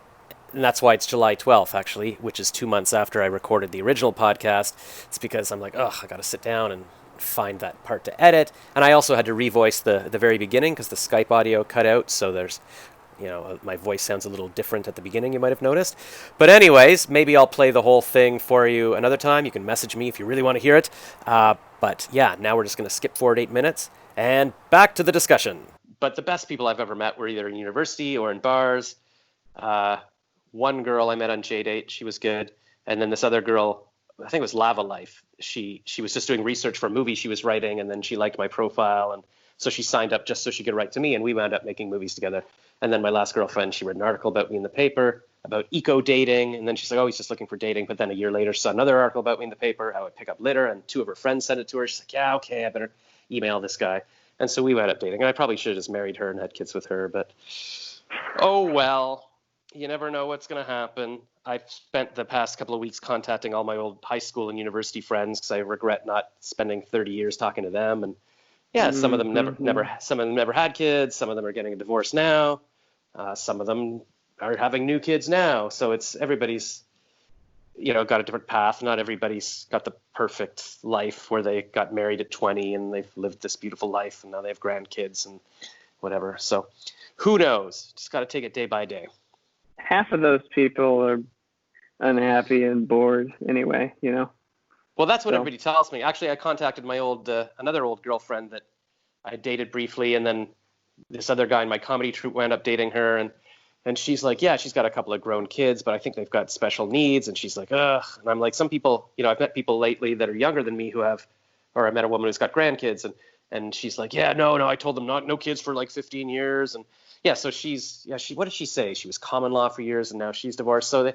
that's why it's July 12th, actually, which is 2 months after I recorded the original podcast. It's because I'm like, I got to sit down and find that part to edit. And I also had to revoice the very beginning because the Skype audio cut out. So there's, my voice sounds a little different at the beginning, you might have noticed. But anyways, maybe I'll play the whole thing for you another time. You can message me if you really want to hear it. But yeah, now we're just going to skip forward 8 minutes and back to the discussion. But the best people I've ever met were either in university or in bars. One girl I met on JDate, she was good. And then this other girl, I think it was Lava Life. She was just doing research for a movie she was writing, and then she liked my profile, and so she signed up just so she could write to me, and we wound up making movies together. And then my last girlfriend, she read an article about me in the paper about eco dating, and then she's like, oh, he's just looking for dating. But then a year later, she saw another article about me in the paper, how I pick up litter, and two of her friends sent it to her. She's like, yeah, okay, I better email this guy. And so we wound up dating. And I probably should have just married her and had kids with her, but oh well, you never know what's going to happen. I've spent the past couple of weeks contacting all my old high school and university friends because I regret not spending 30 years talking to them. And yeah, some of them never had kids. Some of them are getting a divorce now. Some of them are having new kids now. So it's everybody's, got a different path. Not everybody's got the perfect life where they got married at 20 and they've lived this beautiful life and now they have grandkids and whatever. So who knows? Just got to take it day by day. Half of those people are unhappy and bored anyway, Well, that's what everybody tells me. Actually, I contacted my another old girlfriend that I dated briefly, and then this other guy in my comedy troupe wound up dating her, and she's like, yeah, she's got a couple of grown kids, but I think they've got special needs, and she's like, ugh. And I'm like, some people, I've met people lately that are younger than me or I met a woman who's got grandkids, and she's like, yeah, no, I told them no kids for like 15 years, and yeah, so what did she say? She was common law for years, and now she's divorced. So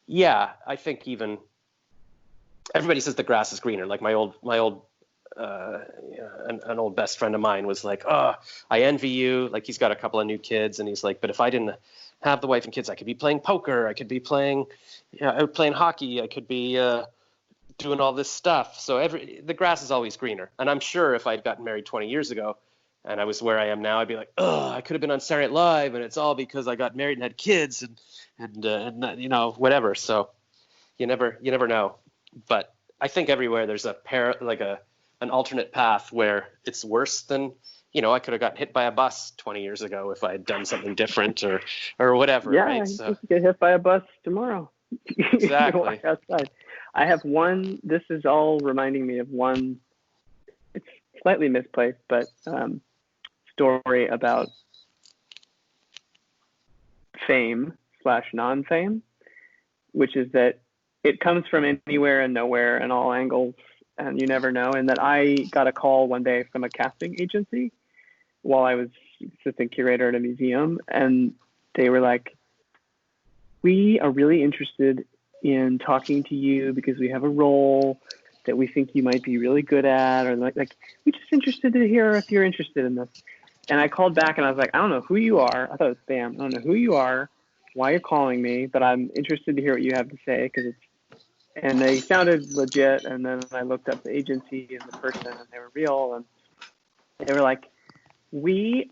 yeah, I think even everybody says the grass is greener. Like an old best friend of mine was like, oh, I envy you. Like he's got a couple of new kids, and he's like, but if I didn't have the wife and kids, I could be playing poker, I could be playing hockey, I could be doing all this stuff. So the grass is always greener. And I'm sure if I'd gotten married 20 years ago and I was where I am now, I'd be like, oh, I could have been on Saturday Night Live, and it's all because I got married and had kids and whatever. So you never know. But I think everywhere there's an alternate path where it's worse than, I could have gotten hit by a bus 20 years ago if I had done something different or whatever. Yeah, right? So you get hit by a bus tomorrow. Exactly. Walk outside. I have one. This is all reminding me of one. It's slightly misplaced, but story about fame/non-fame, which is that it comes from anywhere and nowhere and all angles, and you never know. And that I got a call one day from a casting agency while I was assistant curator at a museum, and they were like, we are really interested in talking to you because we have a role that we think you might be really good at, or like we're just interested to hear if you're interested in this. And I called back and I was like, I don't know who you are. I thought it was spam. I don't know who you are, why you're calling me, but I'm interested to hear what you have to say and they sounded legit. And then I looked up the agency and the person, and they were real. And they were like, we're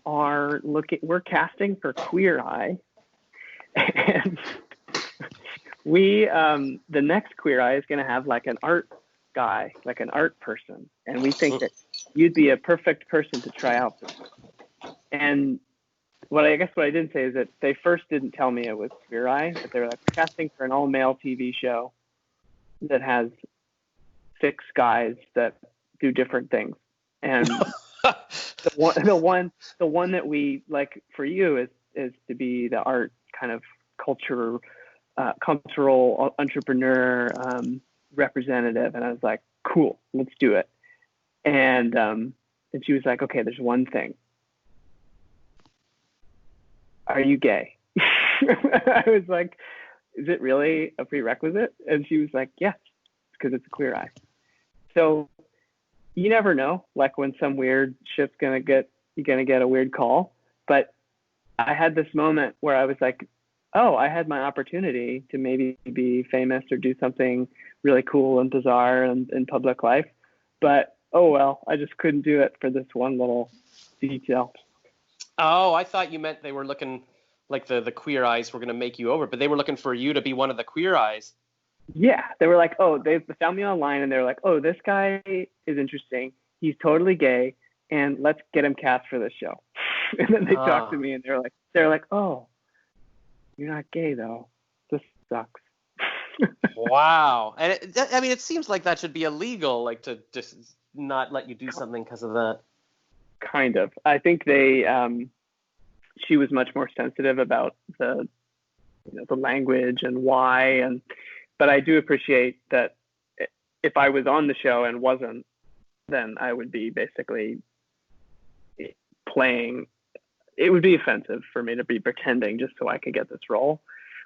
casting for Queer Eye. And the next Queer Eye is going to have like an art guy, like an art person. And we think that you'd be a perfect person to try out for. And what I didn't say is that they first didn't tell me it was Queer Eye, but they were like, casting for an all-male TV show that has 6 guys that do different things. And the one that we like for you is to be the art kind of cultural entrepreneur representative. And I was like, cool, let's do it. And she was like, okay, there's one thing. Are you gay? I was like, is it really a prerequisite? And she was like, yes, because it's a Queer Eye. So you never know, like when some weird shit's you're gonna get a weird call. But I had this moment where I was like, oh, I had my opportunity to maybe be famous or do something really cool and bizarre in public life. But oh well, I just couldn't do it for this one little detail. Oh, I thought you meant they were looking like the Queer Eyes were going to make you over, but they were looking for you to be one of the Queer Eyes. Yeah, they were like, oh, they found me online and they were like, oh, this guy is interesting. he's totally gay, and let's get him cast for this show. And then they talked to me, and they're like, oh, you're not gay though. This sucks. Wow. And it seems like that should be illegal, like to just not let you do something because of that. Kind of. I think she was much more sensitive about the language and why, but I do appreciate that if I was on the show and wasn't, then I would be basically playing. It would be offensive for me to be pretending just so I could get this role,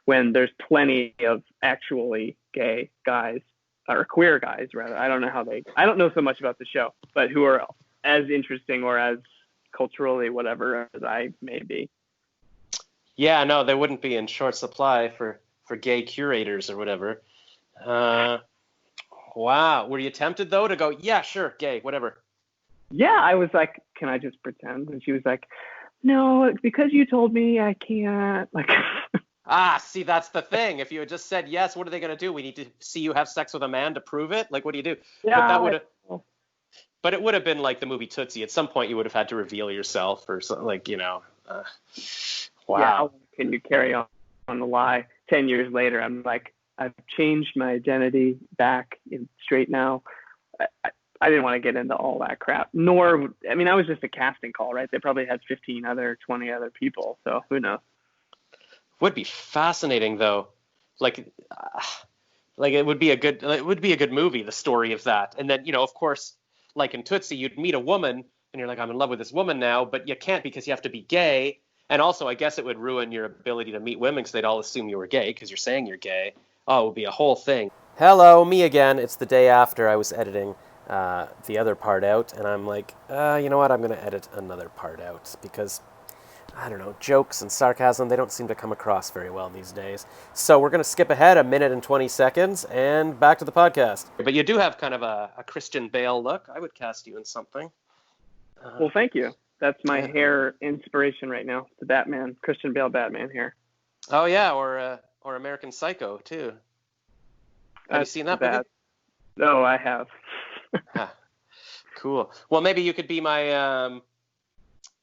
when there's plenty of actually gay guys, or queer guys rather. I don't know so much about the show, but who are as interesting or as culturally whatever as I may be. Yeah, no, they wouldn't be in short supply for gay curators or whatever. Wow. Were you tempted though to go, yeah, sure, gay, whatever? Yeah, I was like, can I just pretend? And she was like, no, because you told me I can't. Like, see, that's the thing. If you had just said yes, what are they going to do? We need to see you have sex with a man to prove it? Like, what do you do? Yeah. But it would have been like the movie Tootsie. At some point, you would have had to reveal yourself or something, like, wow. Yeah, can you carry on the lie? 10 years later, I'm like, I've changed my identity back straight now. I didn't want to get into all that crap. I was just a casting call, right? They probably had 20 other people. So who knows? Would be fascinating though. Like it would be a good movie, the story of that. And then, of course, like in Tootsie, you'd meet a woman and you're like, I'm in love with this woman now, but you can't because you have to be gay. And also, I guess it would ruin your ability to meet women because they'd all assume you were gay because you're saying you're gay. Oh, it would be a whole thing. Hello, me again. It's the day after I was editing the other part out, and I'm like, you know what? I'm going to edit another part out because, I don't know, jokes and sarcasm, they don't seem to come across very well these days. So we're going to skip ahead 1 minute and 20 seconds and back to the podcast. But you do have kind of a Christian Bale look. I would cast you in something. Well, thank you. That's my hair inspiration right now. The Batman, Christian Bale Batman hair. Oh yeah, or American Psycho too. Have you seen that movie? No, I have. Cool. Well, maybe you could be my.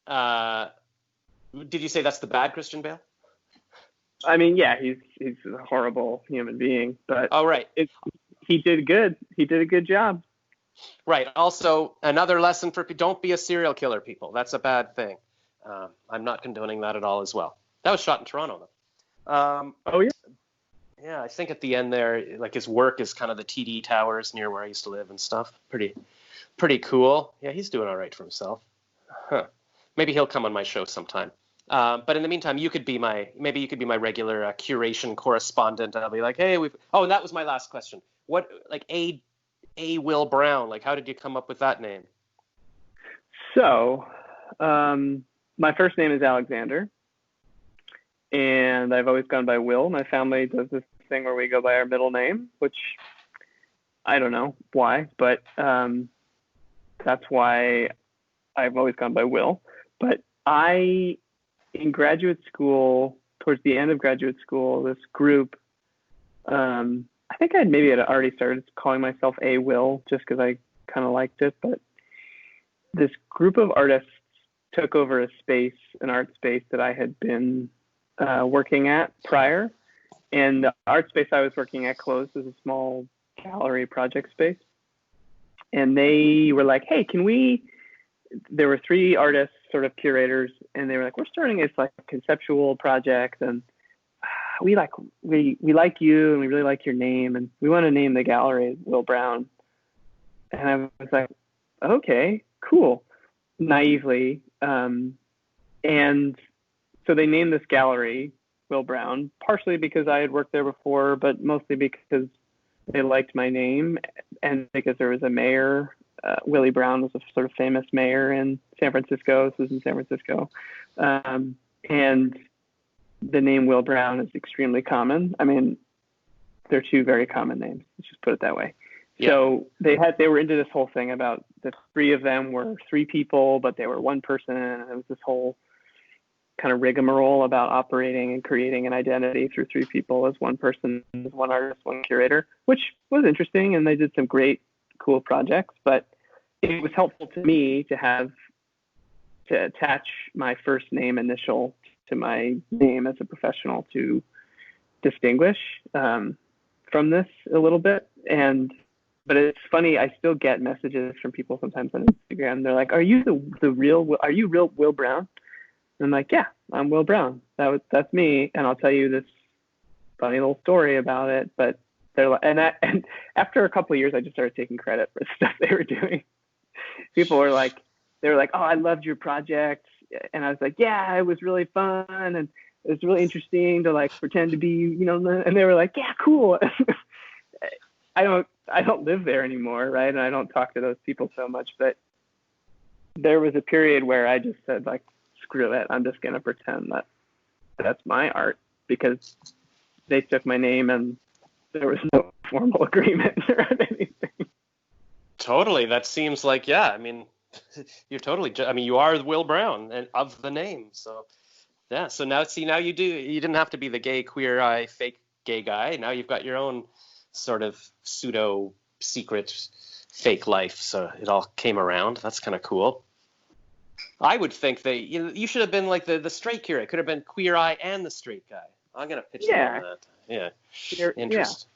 Did you say that's the bad Christian Bale? I mean, yeah, he's a horrible human being, but oh right, he did good. He did a good job. Right. Also, another lesson for don't be a serial killer, people. That's a bad thing. I'm not condoning that at all as well. That was shot in Toronto, though. Oh, yeah. Yeah, I think at the end there, like his work is kind of the TD Towers near where I used to live and stuff. Pretty cool. Yeah, he's doing all right for himself. Huh. Maybe he'll come on my show sometime. But in the meantime, you could be my regular curation correspondent. I'll be like, hey, and that was my last question. What, like, A. Will Brown, like, how did you come up with that name? So, my first name is Alexander, and I've always gone by Will. My family does this thing where we go by our middle name, which I don't know why, but that's why I've always gone by Will. But in graduate school, towards the end of graduate school, this group, I think I maybe had already started calling myself A. Will just because I kind of liked it. But this group of artists took over an art space that I had been working at prior. And the art space I was working at closed as a small gallery project space. And they were like, hey, there were 3 artists, sort of curators, and they were like, we're starting this like conceptual project, and we like you, and we really like your name, and we want to name the gallery Will Brown. And I was like, okay, cool, naively. And so they named this gallery Will Brown, partially because I had worked there before, but mostly because they liked my name and because there was a mayor. Willie Brown was a sort of famous mayor in San Francisco. This was in San Francisco. And the name Will Brown is extremely common. I mean, they're 2 very common names. Let's just put it that way. Yeah. So they were into this whole thing about the 3 of them were 3 people, but they were 1 person. And it was this whole kind of rigmarole about operating and creating an identity through 3 people as 1 person, as 1 artist, 1 curator, which was interesting. And they did some great, cool projects. But it was helpful to me to attach my first name initial to my name as a professional to distinguish from this a little bit. But it's funny, I still get messages from people sometimes on Instagram. They're like, "Are you are you real Will Brown?" And I'm like, "Yeah, I'm Will Brown. That's me." And I'll tell you this funny little story about it. But they're like, and after a couple of years, I just started taking credit for the stuff they were doing. People were like, "Oh, I loved your project," and I was like, "Yeah, it was really fun, and it was really interesting to like pretend to be, And they were like, "Yeah, cool." I don't live there anymore, right? And I don't talk to those people so much, but there was a period where I just said, like, screw it, I'm just gonna pretend that that's my art, because they took my name and there was no formal agreement or anything. Totally. That seems like, yeah, I mean, you're totally, I mean, you are Will Brown and of the name. So, yeah. So now you didn't have to be the gay, queer eye, fake gay guy. Now you've got your own sort of pseudo secret fake life. So it all came around. That's kind of cool. I would think that you should have been like the straight curator. It could have been queer eye and the straight guy. I'm going to pitch them on that. Yeah. Interesting.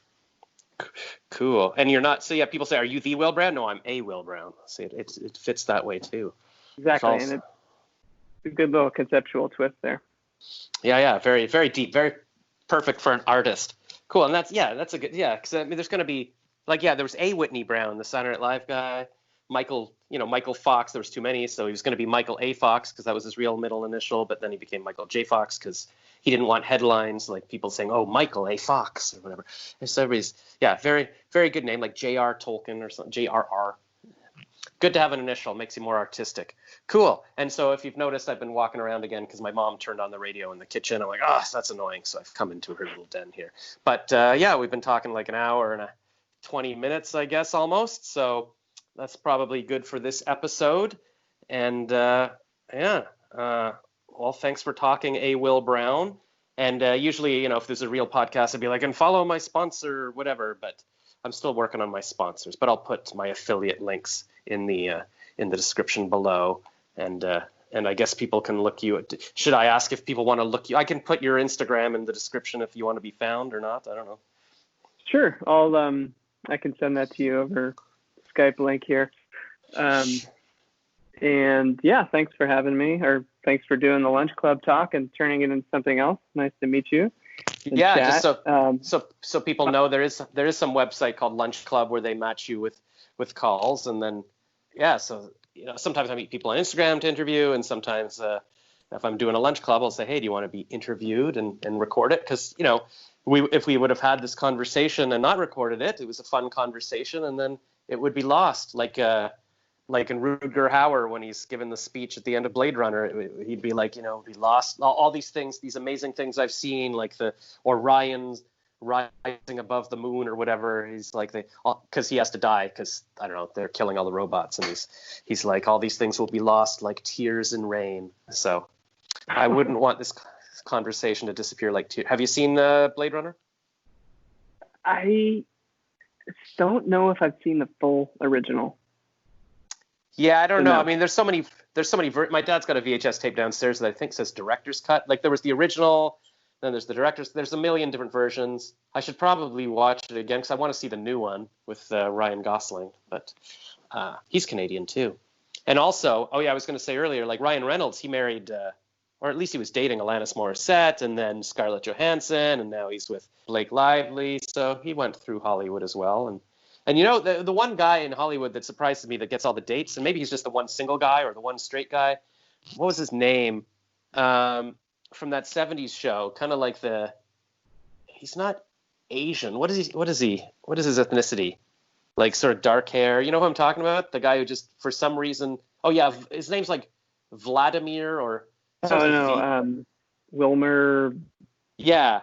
Yeah. Cool. And you're not, so yeah, people say, "Are you the Will Brown?" No, I'm a Will Brown. See, it fits that way too. Exactly. And it's a good little conceptual twist there. Yeah. Very, very deep, very perfect for an artist. Cool. And that's a good, because I mean, there's going to be, like, there was a Whitney Brown, the Saturday Night Live guy. Michael Fox, there was too many, so he was going to be Michael A. Fox because that was his real middle initial, but then he became Michael J. Fox because he didn't want headlines like people saying, "Oh, Michael A. Fox," or whatever. And so everybody's, very, very good name, like J.R. Tolkien or something, J.R.R. Good to have an initial, makes you more artistic. Cool. And so if you've noticed, I've been walking around again because my mom turned on the radio in the kitchen. I'm like, that's annoying. So I've come into her little den here. But we've been talking like an hour and 20 minutes, I guess, almost. So that's probably good for this episode. And well, thanks for talking, A. Will Brown. And usually, if there's a real podcast, I'd be like, and follow my sponsor or whatever. But I'm still working on my sponsors. But I'll put my affiliate links in the description below. And I guess people can look you. Should I ask if people want to look you? I can put your Instagram in the description if you want to be found or not. I don't know. Sure. I can send that to you over Skype link here. And yeah, thanks for having me, or thanks for doing the Lunch Club talk and turning it into something else. Nice to meet you. Yeah, just so people know, there is some website called Lunch Club where they match you with calls, and then so sometimes I meet people on Instagram to interview, and sometimes if I'm doing a lunch club, I'll say, "Hey, do you want to be interviewed and record it?" Because if we would have had this conversation and not recorded it, it was a fun conversation, and then it would be lost, like in Rutger Hauer when he's given the speech at the end of Blade Runner, he'd be like, be lost. All these things, these amazing things I've seen, like Ryan's rising above the moon or whatever. He's like, because he has to die because, I don't know, they're killing all the robots, and he's like, all these things will be lost like tears in rain. So I wouldn't want this conversation to disappear like tears. Have you seen Blade Runner? I don't know if I've seen the full original. Yeah, I don't know. I mean, there's so many. My dad's got a VHS tape downstairs that I think says director's cut. Like, there was the original, then there's the director's. There's a million different versions. I should probably watch it again because I want to see the new one with Ryan Gosling. But he's Canadian too. And also, I was going to say earlier, like Ryan Reynolds, he married, or at least he was dating Alanis Morissette, and then Scarlett Johansson, and now he's with Blake Lively. So he went through Hollywood as well. And the one guy in Hollywood that surprises me that gets all the dates, and maybe he's just the one single guy or the one straight guy. What was his name? From that 70s show, kind of like he's not Asian. What is he? What is his ethnicity? Like sort of dark hair. You know who I'm talking about? The guy who just, for some reason, his name's like Vladimir or. Wilmer. Yeah.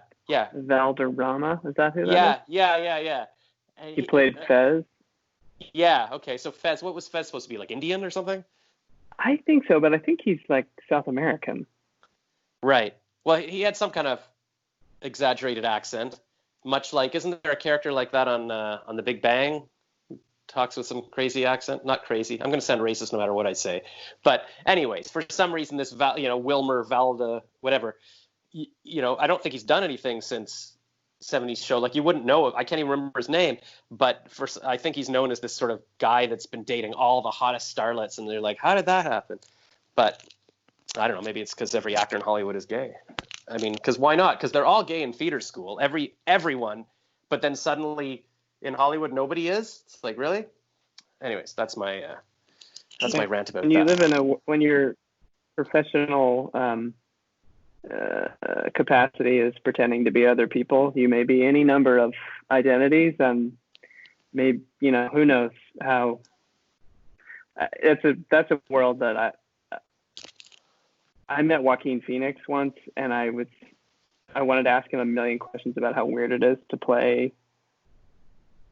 Valderrama. Is that who that is? Yeah. He played Fez. Yeah. Okay. So Fez, what was Fez supposed to be, like Indian or something? I think so, but I think he's like South American. Right. Well, he had some kind of exaggerated accent, much like, isn't there a character like that on The Big Bang? talks with some crazy accent. Not crazy. I'm going to sound racist no matter what I say. But anyways, for some reason, this Wilmer Valda, whatever, I don't think he's done anything since 70s show. Like, you wouldn't know. I can't even remember his name. But I think he's known as this sort of guy that's been dating all the hottest starlets. And they're like, how did that happen? But I don't know. Maybe it's because every actor in Hollywood is gay. I mean, because why not? Because they're all gay in theater school. Everyone. But then suddenly in Hollywood, nobody is. It's like, really? Anyways, that's my rant about that. When your professional capacity is pretending to be other people, you may be any number of identities, and maybe, who knows how. That's a world that I met Joaquin Phoenix once, and I wanted to ask him a million questions about how weird it is to play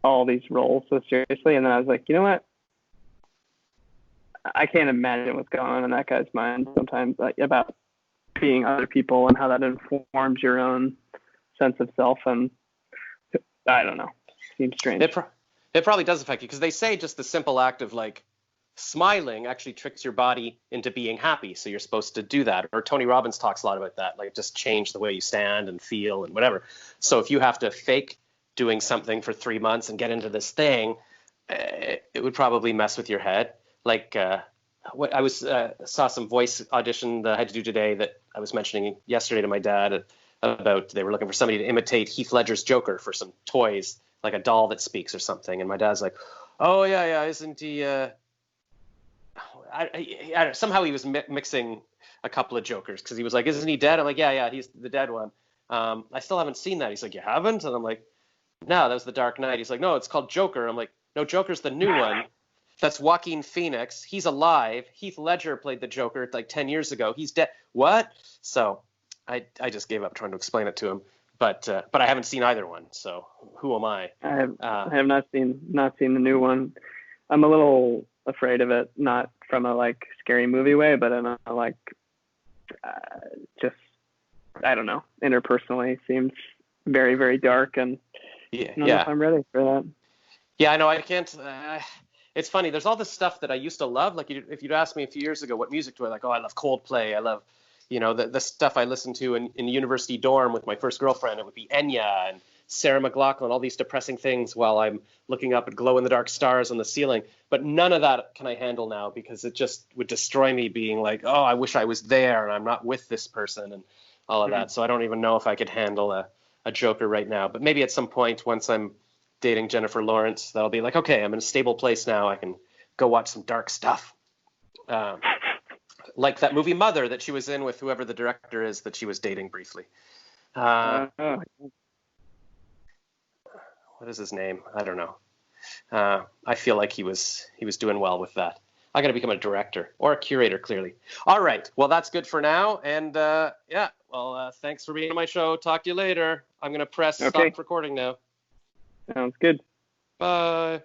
all these roles so seriously. And then I was like, you know what? I can't imagine what's going on in that guy's mind sometimes, about being other people and how that informs your own sense of self. And I don't know. Seems strange. It probably does affect you, because they say just the simple act of like smiling actually tricks your body into being happy. So you're supposed to do that. Or Tony Robbins talks a lot about that, like just change the way you stand and feel and whatever. So if you have to fake doing something for 3 months and get into this thing, it would probably mess with your head. Like what I saw some voice audition that I had to do today that I was mentioning yesterday to my dad about. They were looking for somebody to imitate Heath Ledger's Joker for some toys, like a doll that speaks or something. And my dad's like, oh yeah, isn't he? Somehow he was mixing a couple of Jokers, because he was like, isn't he dead? I'm like, yeah, he's the dead one. I still haven't seen that. He's like, you haven't? And I'm like, no, that was The Dark Knight. He's like, no, it's called Joker. I'm like, no, Joker's the new one. That's Joaquin Phoenix. He's alive. Heath Ledger played the Joker like 10 years ago. He's dead. What? So I just gave up trying to explain it to him. But I haven't seen either one. So who am I? I have not seen the new one. I'm a little afraid of it, not from a like scary movie way, but in a like just, I don't know, interpersonally seems very, very dark, and I don't know if I'm ready for that. Yeah, I know. I can't. It's funny. There's all this stuff that I used to love. Like, if you'd asked me a few years ago, what music do I like? Oh, I love Coldplay. I love, the stuff I listened to in university dorm with my first girlfriend. It would be Enya and Sarah McLachlan, all these depressing things while I'm looking up at glow-in-the-dark stars on the ceiling. But none of that can I handle now, because it just would destroy me, being like, oh, I wish I was there and I'm not with this person and all of that. So I don't even know if I could handle a Joker right now. But maybe at some point, once I'm dating Jennifer Lawrence, that'll be like, okay, I'm in a stable place now. I can go watch some dark stuff. Like that movie Mother that she was in with whoever the director is that she was dating briefly. What is his name? I don't know. I feel like he was doing well with that. I got to become a director or a curator, clearly. All right. Well, that's good for now. And thanks for being on my show. Talk to you later. I'm going to press stop recording now. Sounds good. Bye.